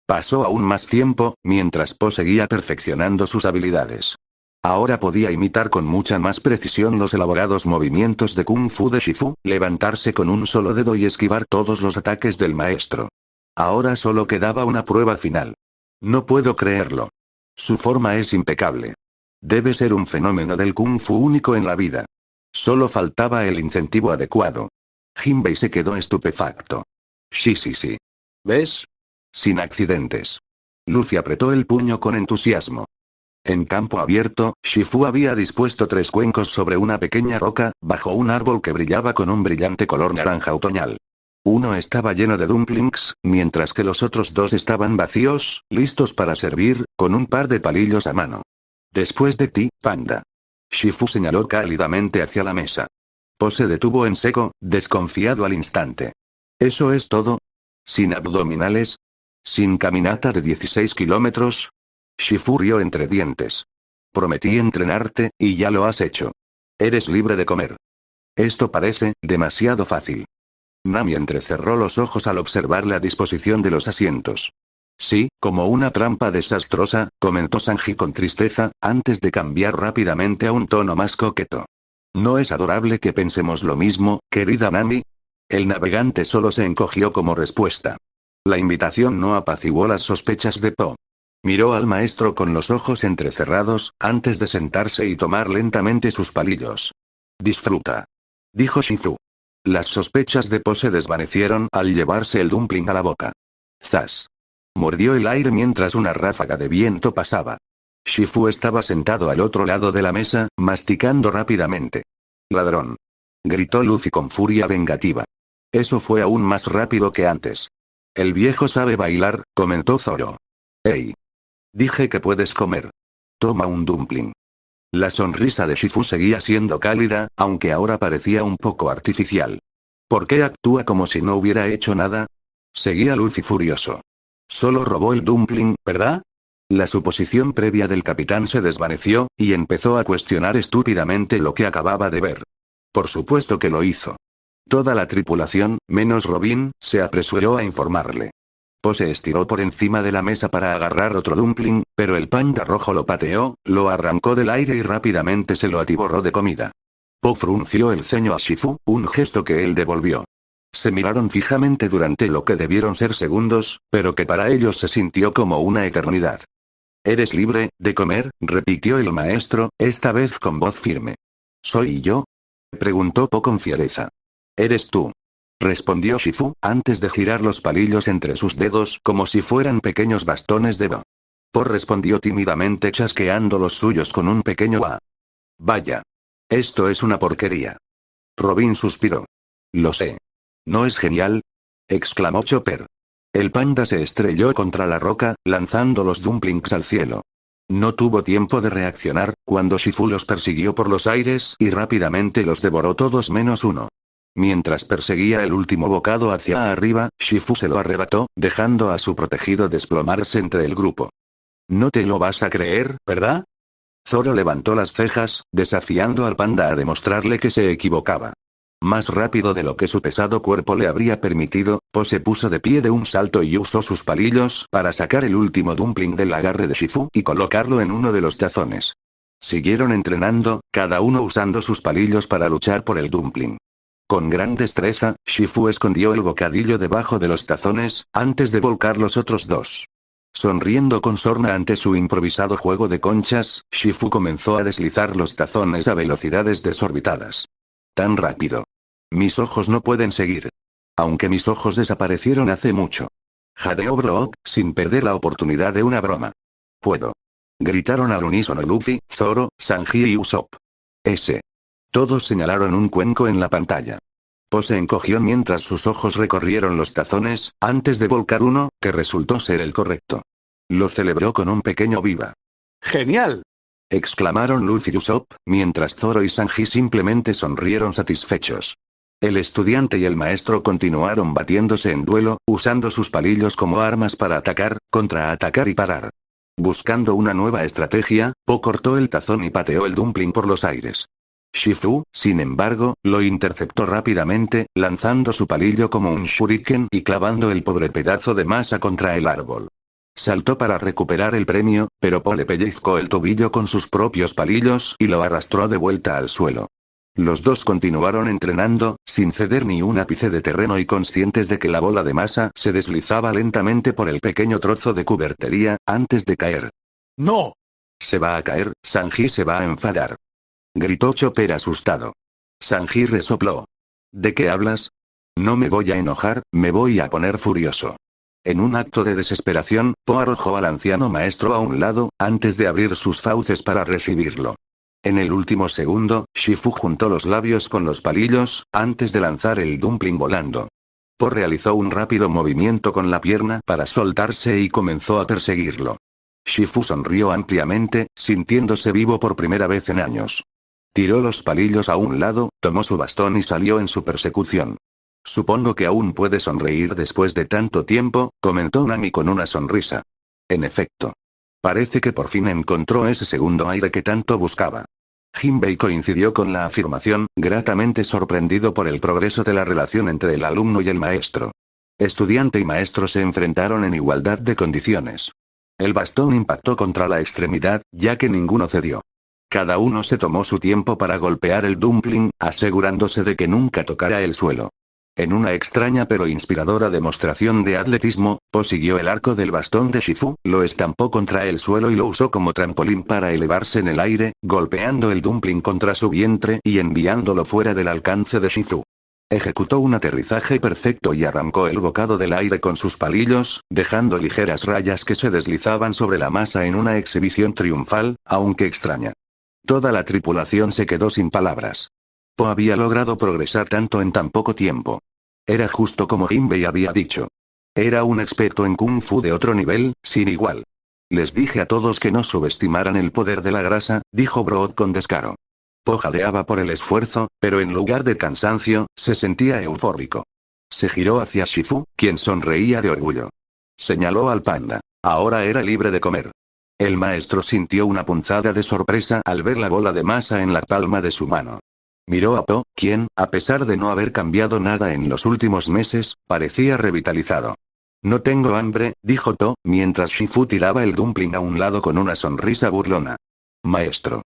Pasó aún más tiempo, mientras Po seguía perfeccionando sus habilidades. Ahora podía imitar con mucha más precisión los elaborados movimientos de Kung Fu de Shifu, levantarse con un solo dedo y esquivar todos los ataques del maestro. Ahora solo quedaba una prueba final. No puedo creerlo. Su forma es impecable. Debe ser un fenómeno del Kung Fu único en la vida. Solo faltaba el incentivo adecuado. Jinbei se quedó estupefacto. Sí. ¿Ves? Sin accidentes. Luffy apretó el puño con entusiasmo. En campo abierto, Shifu había dispuesto 3 cuencos sobre una pequeña roca, bajo un árbol que brillaba con un brillante color naranja otoñal. Uno estaba lleno de dumplings, mientras que los otros 2 estaban vacíos, listos para servir, con un par de palillos a mano. Después de ti, panda. Shifu señaló cálidamente hacia la mesa. Po se detuvo en seco, desconfiado al instante. ¿Eso es todo? ¿Sin abdominales? ¿Sin caminata de 16 kilómetros? Shifu rió entre dientes. Prometí entrenarte, y ya lo has hecho. Eres libre de comer. Esto parece demasiado fácil. Nami entrecerró los ojos al observar la disposición de los asientos. Sí, como una trampa desastrosa, comentó Sanji con tristeza, antes de cambiar rápidamente a un tono más coqueto. ¿No es adorable que pensemos lo mismo, querida Nami? El navegante solo se encogió como respuesta. La invitación no apaciguó las sospechas de Po. Miró al maestro con los ojos entrecerrados, antes de sentarse y tomar lentamente sus palillos. Disfruta, dijo Shifu. Las sospechas de Po se desvanecieron al llevarse el dumpling a la boca. ¡Zas! Mordió el aire mientras una ráfaga de viento pasaba. Shifu estaba sentado al otro lado de la mesa, masticando rápidamente. ¡Ladrón!, gritó Luffy con furia vengativa. Eso fue aún más rápido que antes. El viejo sabe bailar, comentó Zoro. ¡Ey! Dije que puedes comer. Toma un dumpling. La sonrisa de Shifu seguía siendo cálida, aunque ahora parecía un poco artificial. ¿Por qué actúa como si no hubiera hecho nada? Seguía Luffy furioso. Solo robó el dumpling, ¿verdad? La suposición previa del capitán se desvaneció, y empezó a cuestionar estúpidamente lo que acababa de ver. Por supuesto que lo hizo. Toda la tripulación, menos Robin, se apresuró a informarle. Po se estiró por encima de la mesa para agarrar otro dumpling, pero el panda rojo lo pateó, lo arrancó del aire y rápidamente se lo atiborró de comida. Po frunció el ceño a Shifu, un gesto que él devolvió. Se miraron fijamente durante lo que debieron ser segundos, pero que para ellos se sintió como una eternidad. «¿Eres libre de comer?», repitió el maestro, esta vez con voz firme. «¿Soy yo?», preguntó Po con fiereza. «Eres tú», respondió Shifu, antes de girar los palillos entre sus dedos como si fueran pequeños bastones de do. Po respondió tímidamente chasqueando los suyos con un pequeño «ah». «Vaya. Esto es una porquería». Robin suspiró. «Lo sé. ¿No es genial?», exclamó Chopper. El panda se estrelló contra la roca, lanzando los dumplings al cielo. No tuvo tiempo de reaccionar, cuando Shifu los persiguió por los aires y rápidamente los devoró todos menos uno. Mientras perseguía el último bocado hacia arriba, Shifu se lo arrebató, dejando a su protegido desplomarse entre el grupo. «No te lo vas a creer, ¿verdad?». Zoro levantó las cejas, desafiando al panda a demostrarle que se equivocaba. Más rápido de lo que su pesado cuerpo le habría permitido, Po se puso de pie de un salto y usó sus palillos para sacar el último dumpling del agarre de Shifu y colocarlo en uno de los tazones. Siguieron entrenando, cada uno usando sus palillos para luchar por el dumpling. Con gran destreza, Shifu escondió el bocadillo debajo de los tazones, antes de volcar los otros dos. Sonriendo con sorna ante su improvisado juego de conchas, Shifu comenzó a deslizar los tazones a velocidades desorbitadas. Tan rápido. Mis ojos no pueden seguir. Aunque mis ojos desaparecieron hace mucho. Jadeó Brook, sin perder la oportunidad de una broma. Puedo. Gritaron al unísono Luffy, Zoro, Sanji y Usopp. Ese. Todos señalaron un cuenco en la pantalla. Po se encogió mientras sus ojos recorrieron los tazones, antes de volcar uno, que resultó ser el correcto. Lo celebró con un pequeño viva. ¡Genial!, exclamaron Luffy y Usopp, mientras Zoro y Sanji simplemente sonrieron satisfechos. El estudiante y el maestro continuaron batiéndose en duelo, usando sus palillos como armas para atacar, contraatacar y parar. Buscando una nueva estrategia, Po cortó el tazón y pateó el dumpling por los aires. Shifu, sin embargo, lo interceptó rápidamente, lanzando su palillo como un shuriken y clavando el pobre pedazo de masa contra el árbol. Saltó para recuperar el premio, pero Po le pellizcó el tobillo con sus propios palillos y lo arrastró de vuelta al suelo. Los dos continuaron entrenando, sin ceder ni un ápice de terreno y conscientes de que la bola de masa se deslizaba lentamente por el pequeño trozo de cubertería, antes de caer. ¡No! Se va a caer, Sanji se va a enfadar. Gritó Chopper asustado. Sanji resopló. ¿De qué hablas? No me voy a enojar, me voy a poner furioso. En un acto de desesperación, Po arrojó al anciano maestro a un lado, antes de abrir sus fauces para recibirlo. En el último segundo, Shifu juntó los labios con los palillos, antes de lanzar el dumpling volando. Po realizó un rápido movimiento con la pierna para soltarse y comenzó a perseguirlo. Shifu sonrió ampliamente, sintiéndose vivo por primera vez en años. Tiró los palillos a un lado, tomó su bastón y salió en su persecución. Supongo que aún puede sonreír después de tanto tiempo, comentó Nami con una sonrisa. En efecto. Parece que por fin encontró ese segundo aire que tanto buscaba. Jinbei coincidió con la afirmación, gratamente sorprendido por el progreso de la relación entre el alumno y el maestro. Estudiante y maestro se enfrentaron en igualdad de condiciones. El bastón impactó contra la extremidad, ya que ninguno cedió. Cada uno se tomó su tiempo para golpear el dumpling, asegurándose de que nunca tocara el suelo. En una extraña pero inspiradora demostración de atletismo, Po siguió el arco del bastón de Shifu, lo estampó contra el suelo y lo usó como trampolín para elevarse en el aire, golpeando el dumpling contra su vientre y enviándolo fuera del alcance de Shifu. Ejecutó un aterrizaje perfecto y arrancó el bocado del aire con sus palillos, dejando ligeras rayas que se deslizaban sobre la masa en una exhibición triunfal, aunque extraña. Toda la tripulación se quedó sin palabras. Po había logrado progresar tanto en tan poco tiempo. Era justo como Jinbei había dicho. Era un experto en Kung Fu de otro nivel, sin igual. Les dije a todos que no subestimaran el poder de la grasa, dijo Brood con descaro. Po jadeaba por el esfuerzo, pero en lugar de cansancio, se sentía eufórico. Se giró hacia Shifu, quien sonreía de orgullo. Señaló al panda. Ahora era libre de comer. El maestro sintió una punzada de sorpresa al ver la bola de masa en la palma de su mano. Miró a Po, quien, a pesar de no haber cambiado nada en los últimos meses, parecía revitalizado. No tengo hambre, dijo To, mientras Shifu tiraba el dumpling a un lado con una sonrisa burlona. Maestro.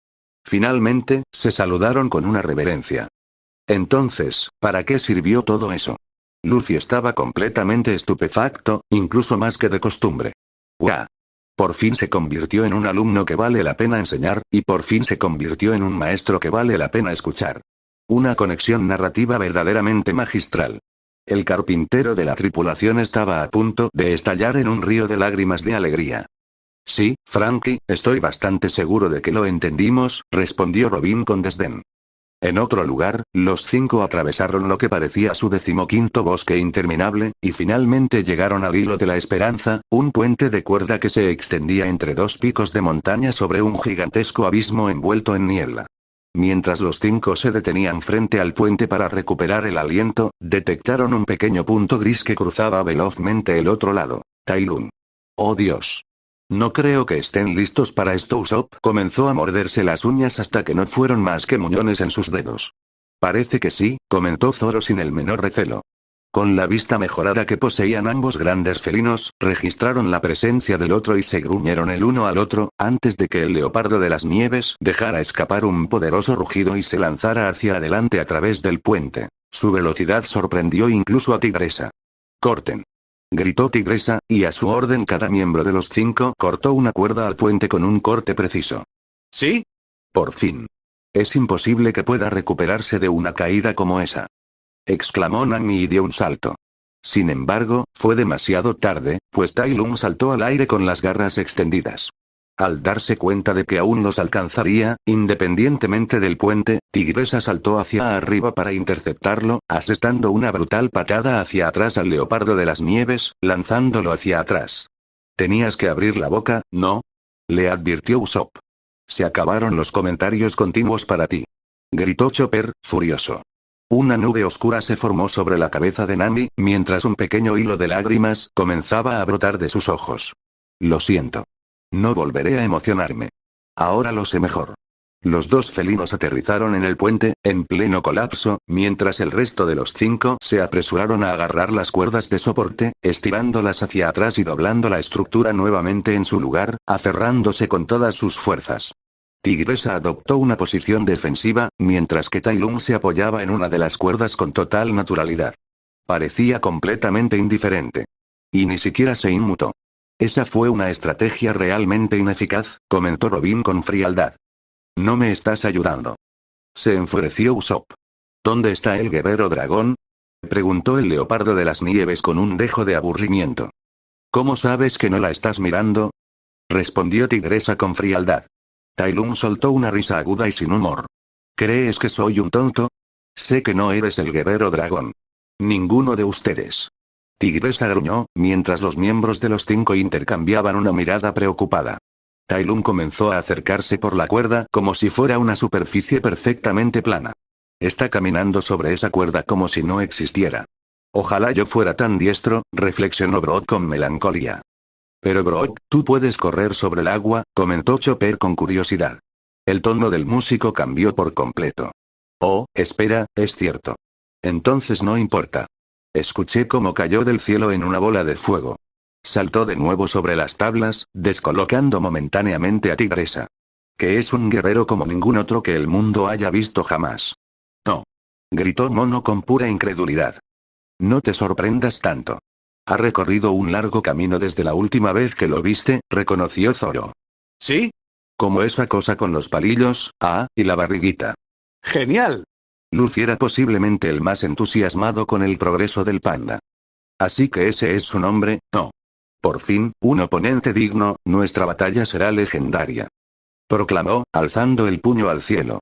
Finalmente, se saludaron con una reverencia. Entonces, ¿para qué sirvió todo eso? Luffy estaba completamente estupefacto, incluso más que de costumbre. ¡Guau! Por fin se convirtió en un alumno que vale la pena enseñar, y por fin se convirtió en un maestro que vale la pena escuchar. Una conexión narrativa verdaderamente magistral. El carpintero de la tripulación estaba a punto de estallar en un río de lágrimas de alegría. Sí, Frankie, estoy bastante seguro de que lo entendimos, respondió Robin con desdén. En otro lugar, los 5 atravesaron lo que parecía su 15º bosque interminable, y finalmente llegaron al Hilo de la Esperanza, un puente de cuerda que se extendía entre 2 picos de montaña sobre un gigantesco abismo envuelto en niebla. Mientras los 5 se detenían frente al puente para recuperar el aliento, detectaron un pequeño punto gris que cruzaba velozmente el otro lado. Tai Lung. ¡Oh Dios! No creo que estén listos para esto. Usopp comenzó a morderse las uñas hasta que no fueron más que muñones en sus dedos. Parece que sí, comentó Zoro sin el menor recelo. Con la vista mejorada que poseían ambos grandes felinos, registraron la presencia del otro y se gruñeron el uno al otro, antes de que el leopardo de las nieves dejara escapar un poderoso rugido y se lanzara hacia adelante a través del puente. Su velocidad sorprendió incluso a Tigresa. ¡Corten!, gritó Tigresa, y a su orden cada miembro de los 5 cortó una cuerda al puente con un corte preciso. ¿Sí? Por fin. Es imposible que pueda recuperarse de una caída como esa, exclamó Nami y dio un salto. Sin embargo, fue demasiado tarde, pues Tai Lung saltó al aire con las garras extendidas. Al darse cuenta de que aún los alcanzaría, independientemente del puente, Tigresa saltó hacia arriba para interceptarlo, asestando una brutal patada hacia atrás al leopardo de las nieves, lanzándolo hacia atrás. Tenías que abrir la boca, ¿no?, le advirtió Usopp. Se acabaron los comentarios continuos para ti, gritó Chopper, furioso. Una nube oscura se formó sobre la cabeza de Nami, mientras un pequeño hilo de lágrimas comenzaba a brotar de sus ojos. Lo siento. No volveré a emocionarme. Ahora lo sé mejor. Los 2 felinos aterrizaron en el puente, en pleno colapso, mientras el resto de los 5 se apresuraron a agarrar las cuerdas de soporte, estirándolas hacia atrás y doblando la estructura nuevamente en su lugar, aferrándose con todas sus fuerzas. Tigresa adoptó una posición defensiva, mientras que Tai Lung se apoyaba en una de las cuerdas con total naturalidad. Parecía completamente indiferente. Y ni siquiera se inmutó. Esa fue una estrategia realmente ineficaz, comentó Robin con frialdad. No me estás ayudando. Se enfureció Usopp. ¿Dónde está el guerrero dragón?, preguntó el leopardo de las nieves con un dejo de aburrimiento. ¿Cómo sabes que no la estás mirando?, respondió Tigresa con frialdad. Tai Lung soltó una risa aguda y sin humor. ¿Crees que soy un tonto? Sé que no eres el guerrero dragón. Ninguno de ustedes. Tigresa gruñó, mientras los miembros de los 5 intercambiaban una mirada preocupada. Tai Lung comenzó a acercarse por la cuerda como si fuera una superficie perfectamente plana. Está caminando sobre esa cuerda como si no existiera. Ojalá yo fuera tan diestro, reflexionó Brood con melancolía. Pero Brood, tú puedes correr sobre el agua, comentó Chopper con curiosidad. El tono del músico cambió por completo. Oh, espera, es cierto. Entonces no importa. Escuché cómo cayó del cielo en una bola de fuego. Saltó de nuevo sobre las tablas, descolocando momentáneamente a Tigresa. Que es un guerrero como ningún otro que el mundo haya visto jamás. No. Gritó Mono con pura incredulidad. No te sorprendas tanto. Ha recorrido un largo camino desde la última vez que lo viste, reconoció Zoro. ¿Sí? Como esa cosa con los palillos, y la barriguita. ¡Genial! Luffy era posiblemente el más entusiasmado con el progreso del panda. Así que ese es su nombre, ¿no? Por fin, un oponente digno, nuestra batalla será legendaria, proclamó, alzando el puño al cielo.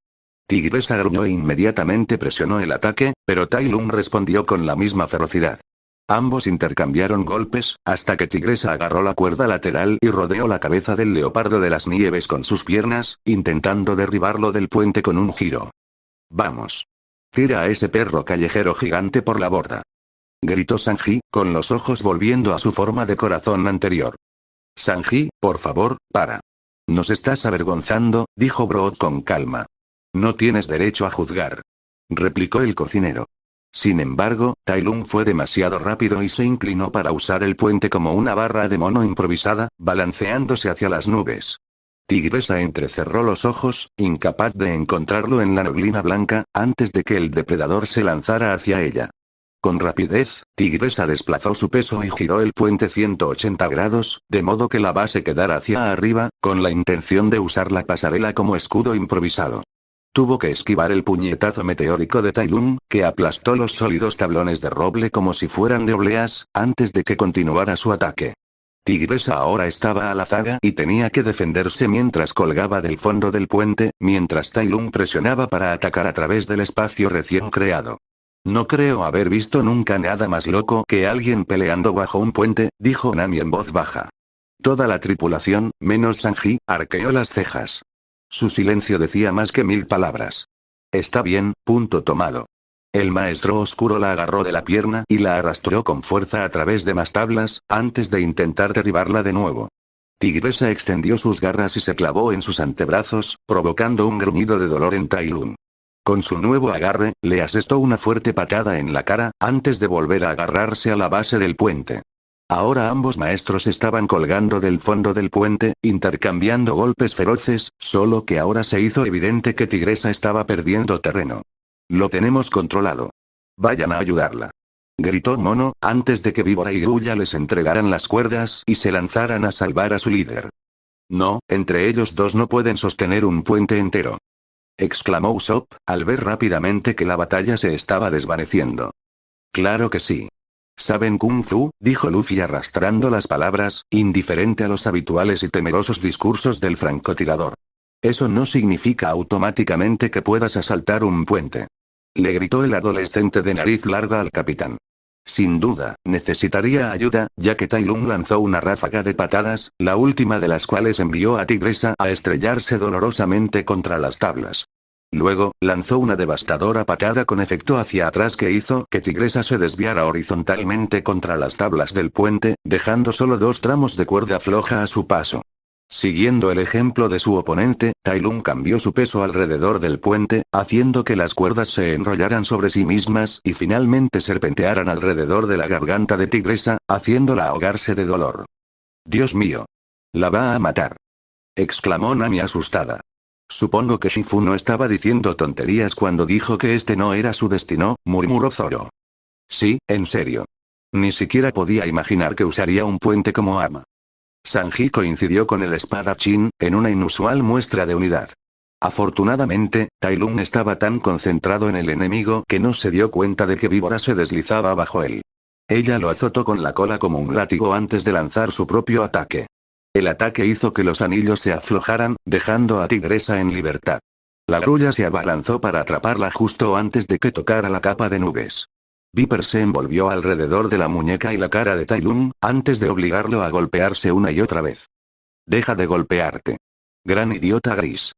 Tigresa gruñó e inmediatamente presionó el ataque, pero Tai Lung respondió con la misma ferocidad. Ambos intercambiaron golpes, hasta que Tigresa agarró la cuerda lateral y rodeó la cabeza del leopardo de las nieves con sus piernas, intentando derribarlo del puente con un giro. «Vamos. Tira a ese perro callejero gigante por la borda», gritó Sanji, con los ojos volviendo a su forma de corazón anterior. «Sanji, por favor, para. Nos estás avergonzando», dijo Brood con calma. «No tienes derecho a juzgar», replicó el cocinero. Sin embargo, Tai Lung fue demasiado rápido y se inclinó para usar el puente como una barra de mono improvisada, balanceándose hacia las nubes. Tigresa entrecerró los ojos, incapaz de encontrarlo en la neblina blanca, antes de que el depredador se lanzara hacia ella. Con rapidez, Tigresa desplazó su peso y giró el puente 180 grados, de modo que la base quedara hacia arriba, con la intención de usar la pasarela como escudo improvisado. Tuvo que esquivar el puñetazo meteórico de Tai Lung, que aplastó los sólidos tablones de roble como si fueran de obleas, antes de que continuara su ataque. Tigresa ahora estaba a la zaga y tenía que defenderse mientras colgaba del fondo del puente, mientras Tai Lung presionaba para atacar a través del espacio recién creado. «No creo haber visto nunca nada más loco que alguien peleando bajo un puente», dijo Nami en voz baja. Toda la tripulación, menos Sanji, arqueó las cejas. Su silencio decía más que 1000 palabras. «Está bien, punto tomado». El maestro oscuro la agarró de la pierna y la arrastró con fuerza a través de más tablas, antes de intentar derribarla de nuevo. Tigresa extendió sus garras y se clavó en sus antebrazos, provocando un gruñido de dolor en Tai Lung. Con su nuevo agarre, le asestó una fuerte patada en la cara, antes de volver a agarrarse a la base del puente. Ahora ambos maestros estaban colgando del fondo del puente, intercambiando golpes feroces, solo que ahora se hizo evidente que Tigresa estaba perdiendo terreno. «Lo tenemos controlado. Vayan a ayudarla», gritó Mono, antes de que Víbora y Grulla les entregaran las cuerdas y se lanzaran a salvar a su líder. «No, entre ellos dos no pueden sostener un puente entero», exclamó Usopp, al ver rápidamente que la batalla se estaba desvaneciendo. «Claro que sí. ¿Saben Kung Fu?», dijo Luffy arrastrando las palabras, indiferente a los habituales y temerosos discursos del francotirador. «Eso no significa automáticamente que puedas asaltar un puente», le gritó el adolescente de nariz larga al capitán. Sin duda, necesitaría ayuda, ya que Tai Lung lanzó una ráfaga de patadas, la última de las cuales envió a Tigresa a estrellarse dolorosamente contra las tablas. Luego, lanzó una devastadora patada con efecto hacia atrás que hizo que Tigresa se desviara horizontalmente contra las tablas del puente, dejando solo 2 tramos de cuerda floja a su paso. Siguiendo el ejemplo de su oponente, Tai Lung cambió su peso alrededor del puente, haciendo que las cuerdas se enrollaran sobre sí mismas y finalmente serpentearan alrededor de la garganta de Tigresa, haciéndola ahogarse de dolor. «Dios mío. La va a matar», exclamó Nami asustada. «Supongo que Shifu no estaba diciendo tonterías cuando dijo que este no era su destino», murmuró Zoro. «Sí, en serio. Ni siquiera podía imaginar que usaría un puente como arma». Sanji coincidió con el espadachín, en una inusual muestra de unidad. Afortunadamente, Tai Lung estaba tan concentrado en el enemigo que no se dio cuenta de que Víbora se deslizaba bajo él. Ella lo azotó con la cola como un látigo antes de lanzar su propio ataque. El ataque hizo que los anillos se aflojaran, dejando a Tigresa en libertad. La grulla se abalanzó para atraparla justo antes de que tocara la capa de nubes. Viper se envolvió alrededor de la muñeca y la cara de Tai Lung, antes de obligarlo a golpearse una y otra vez. «Deja de golpearte. Gran idiota gris»,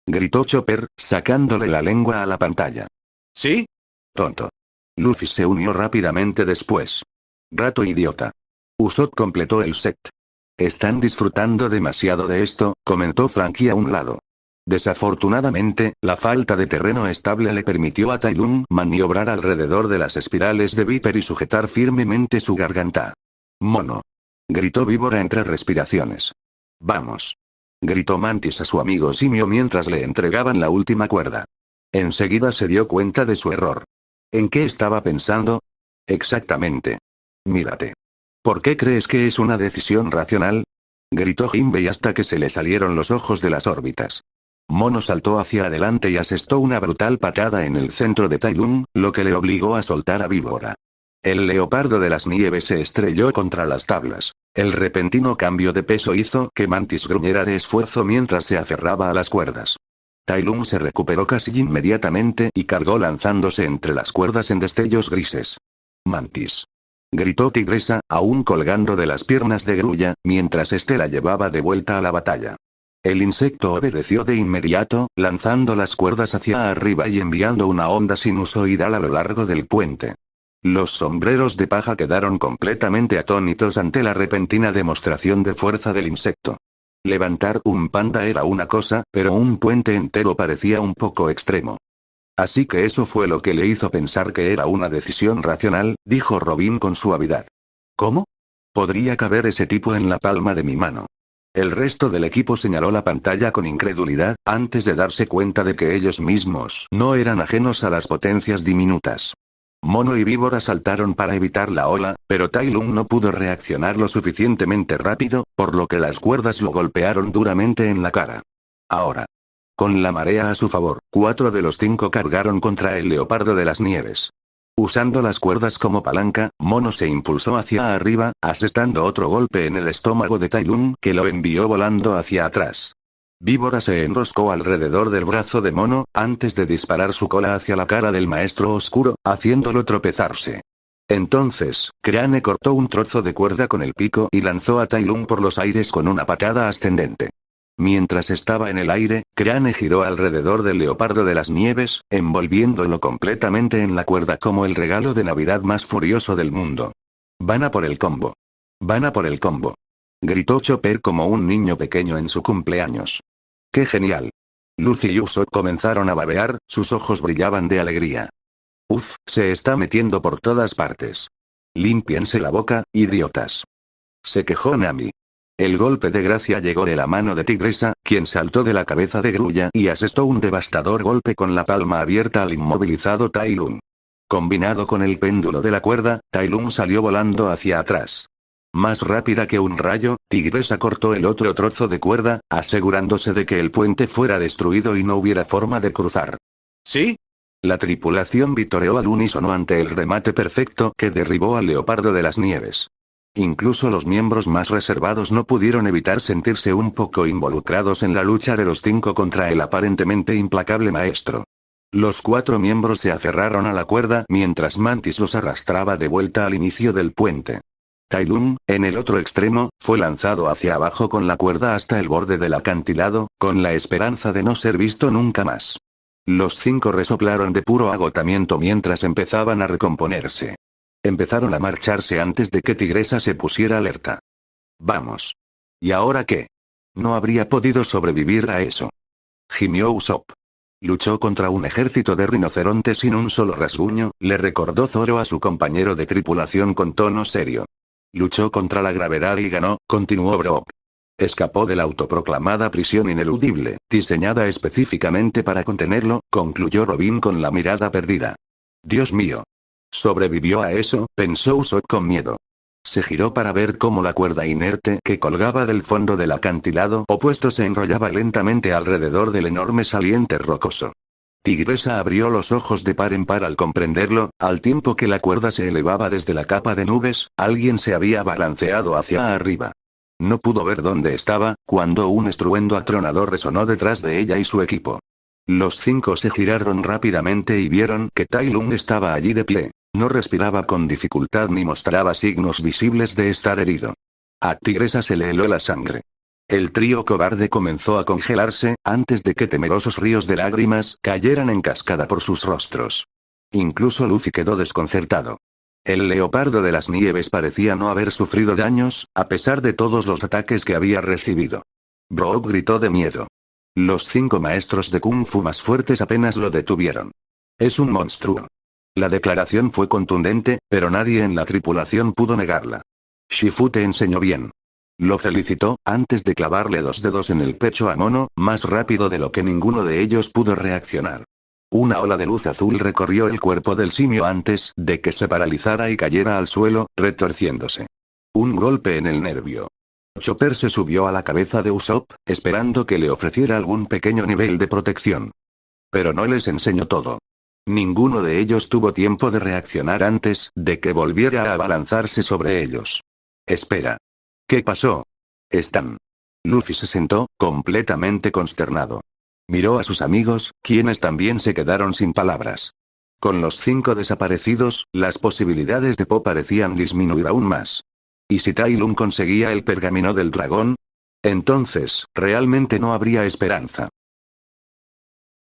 gritó Chopper, sacándole la lengua a la pantalla. ¿Sí? «Tonto». Luffy se unió rápidamente después. «Rato idiota». Usopp completó el set. «Están disfrutando demasiado de esto», comentó Franky a un lado. Desafortunadamente, la falta de terreno estable le permitió a Tai Lung maniobrar alrededor de las espirales de Viper y sujetar firmemente su garganta. «Mono», gritó Víbora entre respiraciones. «Vamos», gritó Mantis a su amigo Simio mientras le entregaban la última cuerda. Enseguida se dio cuenta de su error. ¿En qué estaba pensando? Exactamente. «Mírate. ¿Por qué crees que es una decisión racional?», gritó Jinbei hasta que se le salieron los ojos de las órbitas. Mono saltó hacia adelante y asestó una brutal patada en el centro de Tai Lung, lo que le obligó a soltar a Víbora. El leopardo de las nieves se estrelló contra las tablas. El repentino cambio de peso hizo que Mantis gruñera de esfuerzo mientras se aferraba a las cuerdas. Tai Lung se recuperó casi inmediatamente y cargó lanzándose entre las cuerdas en destellos grises. «Mantis. Gritó Tigresa, aún colgando de las piernas de Grulla, mientras este la llevaba de vuelta a la batalla. El insecto obedeció de inmediato, lanzando las cuerdas hacia arriba y enviando una onda sinusoidal a lo largo del puente. Los sombreros de paja quedaron completamente atónitos ante la repentina demostración de fuerza del insecto. Levantar un panda era una cosa, pero un puente entero parecía un poco extremo. Así que eso fue lo que le hizo pensar que era una decisión racional, dijo Robin con suavidad. ¿Cómo? Podría caber ese tipo en la palma de mi mano. El resto del equipo señaló la pantalla con incredulidad, antes de darse cuenta de que ellos mismos no eran ajenos a las potencias diminutas. Mono y Víbora saltaron para evitar la ola, pero Tai Lung no pudo reaccionar lo suficientemente rápido, por lo que las cuerdas lo golpearon duramente en la cara. Ahora. Con la marea a su favor, 4 de los 5 cargaron contra el leopardo de las nieves. Usando las cuerdas como palanca, Mono se impulsó hacia arriba, asestando otro golpe en el estómago de Tai Lung que lo envió volando hacia atrás. Víbora se enroscó alrededor del brazo de Mono, antes de disparar su cola hacia la cara del maestro oscuro, haciéndolo tropezarse. Entonces, Crane cortó un trozo de cuerda con el pico y lanzó a Tai Lung por los aires con una patada ascendente. Mientras estaba en el aire, Crane giró alrededor del leopardo de las nieves, envolviéndolo completamente en la cuerda como el regalo de Navidad más furioso del mundo. «Van a por el combo. Van a por el combo», gritó Chopper como un niño pequeño en su cumpleaños. ¡Qué genial! Luffy y Usopp comenzaron a babear, sus ojos brillaban de alegría. «Uf, se está metiendo por todas partes. Límpiense la boca, idiotas», se quejó Nami. El golpe de gracia llegó de la mano de Tigresa, quien saltó de la cabeza de Grulla y asestó un devastador golpe con la palma abierta al inmovilizado Tai Lung. Combinado con el péndulo de la cuerda, Tai Lung salió volando hacia atrás. Más rápida que un rayo, Tigresa cortó el otro trozo de cuerda, asegurándose de que el puente fuera destruido y no hubiera forma de cruzar. ¿Sí? La tripulación vitoreó al unísono ante el remate perfecto que derribó al leopardo de las nieves. Incluso los miembros más reservados no pudieron evitar sentirse un poco involucrados en la lucha de los 5 contra el aparentemente implacable maestro. Los 4 miembros se aferraron a la cuerda mientras Mantis los arrastraba de vuelta al inicio del puente. Tai Lung, en el otro extremo, fue lanzado hacia abajo con la cuerda hasta el borde del acantilado, con la esperanza de no ser visto nunca más. Los 5 resoplaron de puro agotamiento mientras empezaban a recomponerse. Empezaron a marcharse antes de que Tigresa se pusiera alerta. «Vamos. ¿Y ahora qué? No habría podido sobrevivir a eso», gimió Usopp. Luchó contra un ejército de rinocerontes sin un solo rasguño, le recordó Zoro a su compañero de tripulación con tono serio. Luchó contra la gravedad y ganó, continuó Brock. Escapó de la autoproclamada prisión ineludible, diseñada específicamente para contenerlo, concluyó Robin con la mirada perdida. «Dios mío. Sobrevivió a eso», pensó Usopp con miedo. Se giró para ver cómo la cuerda inerte que colgaba del fondo del acantilado opuesto se enrollaba lentamente alrededor del enorme saliente rocoso. Tigresa abrió los ojos de par en par al comprenderlo, al tiempo que la cuerda se elevaba desde la capa de nubes, alguien se había balanceado hacia arriba. No pudo ver dónde estaba, cuando un estruendo atronador resonó detrás de ella y su equipo. Los 5 se giraron rápidamente y vieron que Tai Lung estaba allí de pie. No respiraba con dificultad ni mostraba signos visibles de estar herido. A Tigresa se le heló la sangre. El trío cobarde comenzó a congelarse, antes de que temerosos ríos de lágrimas cayeran en cascada por sus rostros. Incluso Luffy quedó desconcertado. El leopardo de las nieves parecía no haber sufrido daños, a pesar de todos los ataques que había recibido. Brock gritó de miedo. Los 5 maestros de Kung Fu más fuertes apenas lo detuvieron. «Es un monstruo». La declaración fue contundente, pero nadie en la tripulación pudo negarla. «Shifu te enseñó bien». Lo felicitó, antes de clavarle 2 dedos en el pecho a Mono, más rápido de lo que ninguno de ellos pudo reaccionar. Una ola de luz azul recorrió el cuerpo del simio antes de que se paralizara y cayera al suelo, retorciéndose. Un golpe en el nervio. Chopper se subió a la cabeza de Usopp, esperando que le ofreciera algún pequeño nivel de protección. Pero no les enseñó todo. Ninguno de ellos tuvo tiempo de reaccionar antes de que volviera a abalanzarse sobre ellos. «Espera. ¿Qué pasó? Están». Luffy se sentó, completamente consternado. Miró a sus amigos, quienes también se quedaron sin palabras. Con los 5 desaparecidos, las posibilidades de Po parecían disminuir aún más. ¿Y si Tai Lung conseguía el pergamino del dragón? Entonces, realmente no habría esperanza.